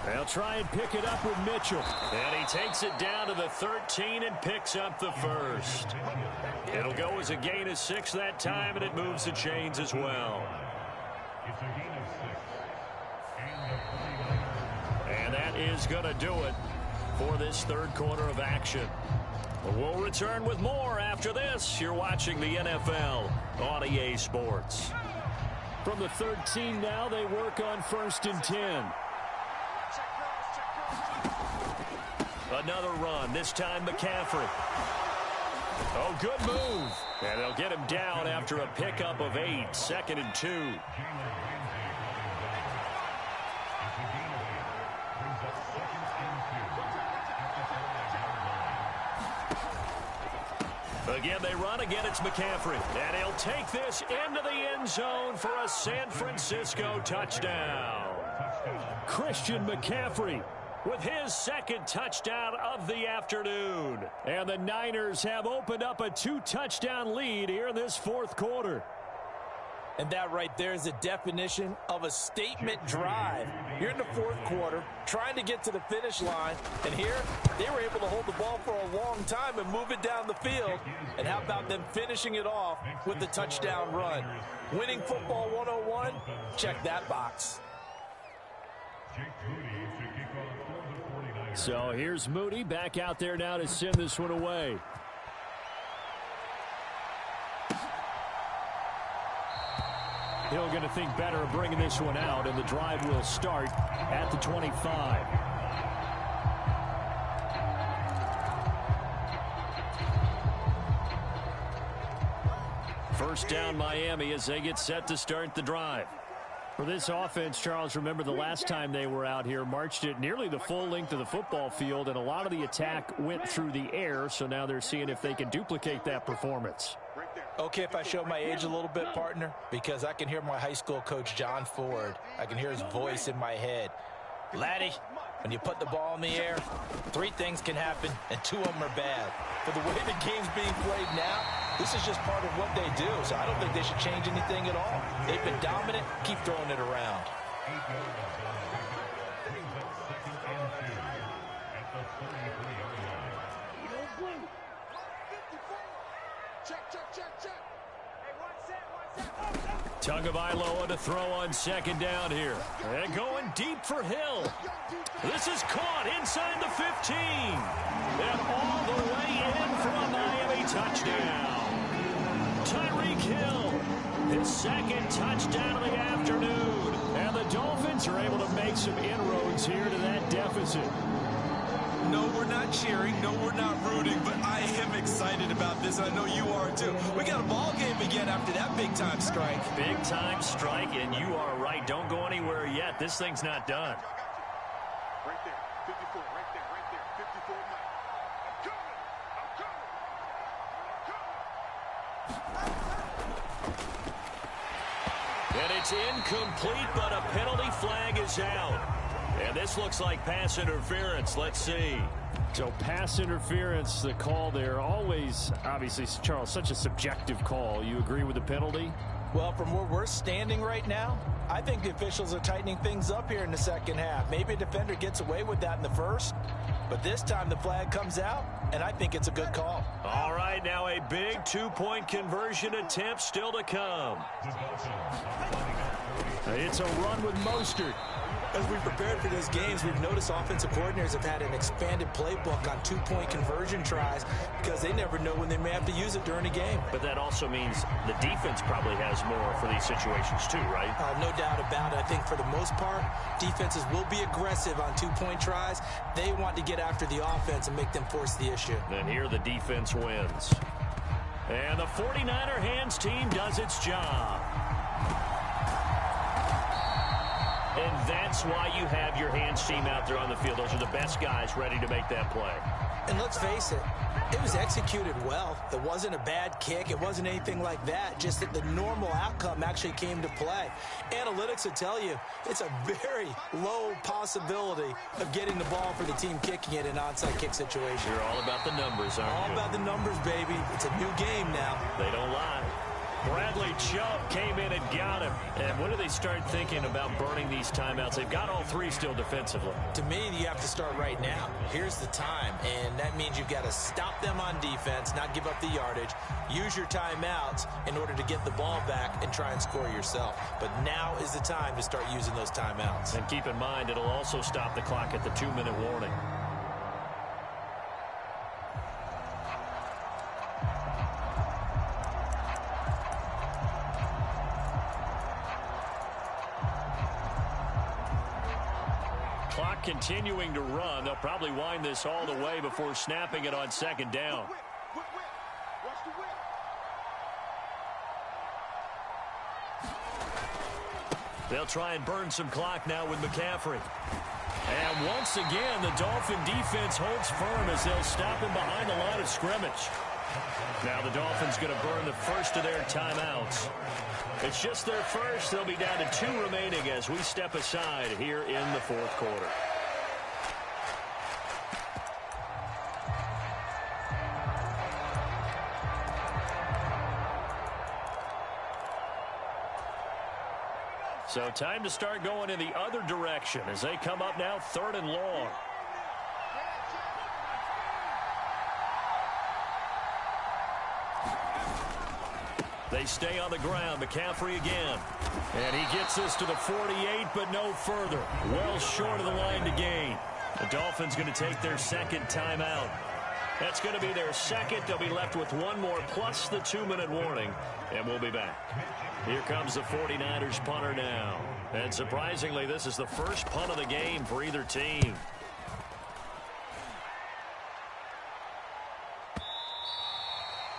They'll try and pick it up with Mitchell. And he takes it down to the 13 and picks up the first. It'll go as a gain of 6 that time, and it moves the chains as well. It's a gain of 6. And that is going to do it for this 3rd quarter of action. We'll return with more after this. You're watching the NFL on EA Sports. From the 13 now, they work on 1st and 10. Another run, this time McCaffrey. Oh, good move. And they'll get him down after a pickup of 8, 2nd and 2. Again, they run. Again, it's McCaffrey. And he'll take this into the end zone for a San Francisco touchdown. Christian McCaffrey with his 2nd touchdown of the afternoon. And the Niners have opened up a 2-touchdown lead here in this 4th quarter. And that right there is the definition of a statement drive. You're in the 4th quarter, trying to get to the finish line. And here, they were able to hold the ball for a long time and move it down the field. And how about them finishing it off with the touchdown run? Winning football 101? Check that box. So here's Moody back out there now to send this one away. Hill going to think better of bringing this one out, and the drive will start at the 25. First down Miami as they get set to start the drive. For this offense, Charles, remember the last time they were out here, marched it nearly the full length of the football field, and a lot of the attack went through the air, so now they're seeing if they can duplicate that performance. Okay, if I show my age a little bit, partner, because I can hear my high school coach, John Ford. I can hear his voice in my head. Laddie, when you put the ball in the air, 3 things can happen, and 2 of them are bad. For the way the game's being played now, this is just part of what they do, so I don't think they should change anything at all. They've been dominant. Keep throwing it around. Tagovailoa to throw on second down here. And going deep for Hill. This is caught inside the 15. And all the way in for a Miami touchdown. Tyreek Hill, his second touchdown of the afternoon. And the Dolphins are able to make some inroads here to that deficit. No, we're not cheering. No, we're not rooting. But I am excited about this. I know you are, too. We got a ball game again after that big-time strike. Big-time strike, and you are right. Don't go anywhere yet. This thing's not done. Right there, 54, right there, 54 now. I'm coming. And it's incomplete, but a penalty flag is out. And this looks like pass interference. Let's see. So pass interference, the call there, always, obviously, Charles, such a subjective call. You agree with the penalty? Well, from where we're standing right now, I think the officials are tightening things up here in the second half. Maybe a defender gets away with that in the first, but this time the flag comes out, and I think it's a good call. All right, now a big 2-point conversion attempt still to come. It's a run with Mostert. As we prepared for these games, we've noticed offensive coordinators have had an expanded playbook on 2-point conversion tries because they never know when they may have to use it during a game. But that also means the defense probably has more for these situations too, right? No doubt about it. I think for the most part, defenses will be aggressive on 2-point tries. They want to get after the offense and make them force the issue. And here the defense wins. And the 49er hands team does its job. And that's why you have your hands team out there on the field. Those are the best guys ready to make that play. And let's face it, it was executed well. It wasn't a bad kick. It wasn't anything like that. Just that the normal outcome actually came to play. Analytics will tell you it's a very low possibility of getting the ball for the team kicking it in an onside kick situation. You're all about the numbers, aren't you? All about the numbers, baby. It's a new game now. They don't lie. Bradley Chubb came in and got him. And when do they start thinking about burning these timeouts? They've got all 3 still defensively. To me, you have to start right now. Here's the time, and that means you've got to stop them on defense, not give up the yardage, use your timeouts in order to get the ball back and try and score yourself. But now is the time to start using those timeouts. And keep in mind, it'll also stop the clock at the 2-minute warning. Clock continuing to run. They'll probably wind this all the way before snapping it on second down. Watch the whip. They'll try and burn some clock now with McCaffrey. And once again, the Dolphin defense holds firm as they'll stop him behind the line of scrimmage. Now the Dolphins going to burn the first of their timeouts. It's just their first. They'll be down to 2 remaining as we step aside here in the 4th quarter. So time to start going in the other direction as they come up now 3rd and long. They stay on the ground. McCaffrey again. And he gets this to the 48, but no further. Well short of the line to gain. The Dolphins going to take their 2nd timeout. That's going to be their 2nd. They'll be left with 1 more plus the 2-minute warning. And we'll be back. Here comes the 49ers punter now. And surprisingly, this is the first punt of the game for either team.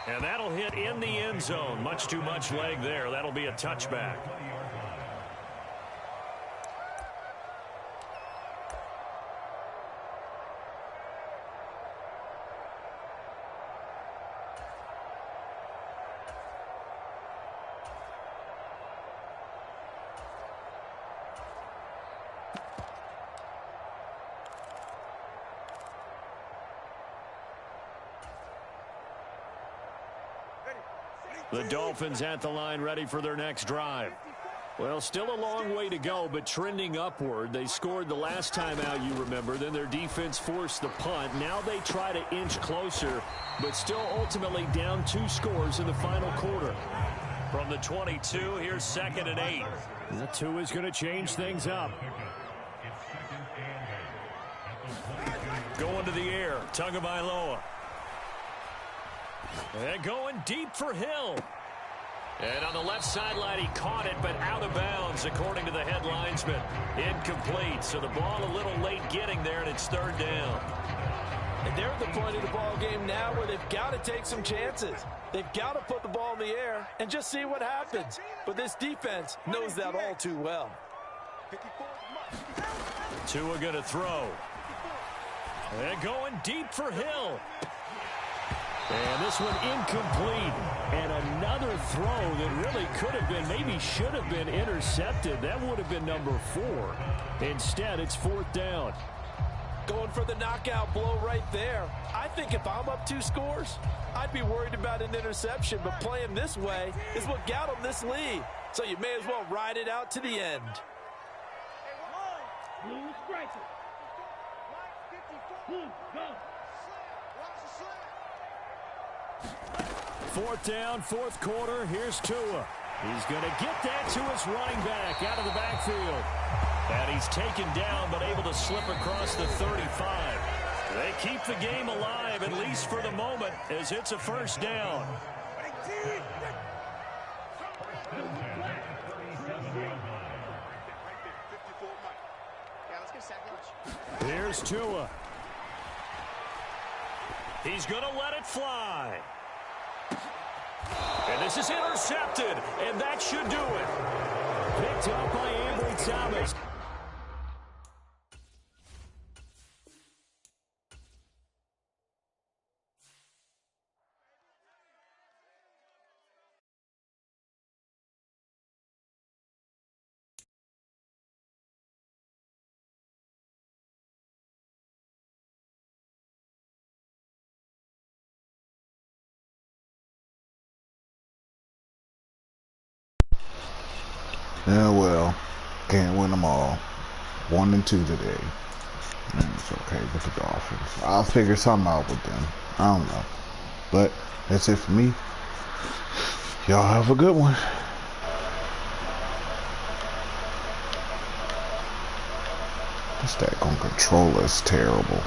And that'll hit in the end zone. Much too much leg there. That'll be a touchback. The Dolphins at the line, ready for their next drive. Well, still a long way to go, but trending upward. They scored the last time out, you remember. Then their defense forced the punt. Now they try to inch closer, but still ultimately down 2 scores in the final quarter. From the 22, here's 2nd and 8. That 2 is going to change things up. Going to the air, Tagovailoa. And going deep for Hill. And on the left sideline, he caught it, but out of bounds, according to the head linesman. Incomplete, so the ball a little late getting there, and it's 3rd down. And they're at the point of the ball game now where they've got to take some chances. They've got to put the ball in the air and just see what happens. But this defense knows that all too well. Tua going to throw. And going deep for Hill. And this one incomplete. And another throw that really could have been, maybe should have been intercepted. That would have been number 4. Instead, it's 4th down. Going for the knockout blow right there. I think if I'm up 2 scores, I'd be worried about an interception. But playing this way is what got them this lead. So you may as well ride it out to the end. Fourth down, 4th quarter. Here's Tua. He's going to get that to his running back out of the backfield. And he's taken down, but able to slip across the 35. They keep the game alive, at least for the moment, as it's a 1st down. Here's Tua. He's going to let it fly. And this is intercepted, and that should do it. Picked up by Ambry Thomas. Yeah, well, can't win them all. 1-2 today. It's okay with the Dolphins. I'll figure something out with them. I don't know. But that's it for me. Y'all have a good one. This that gonna control us terrible.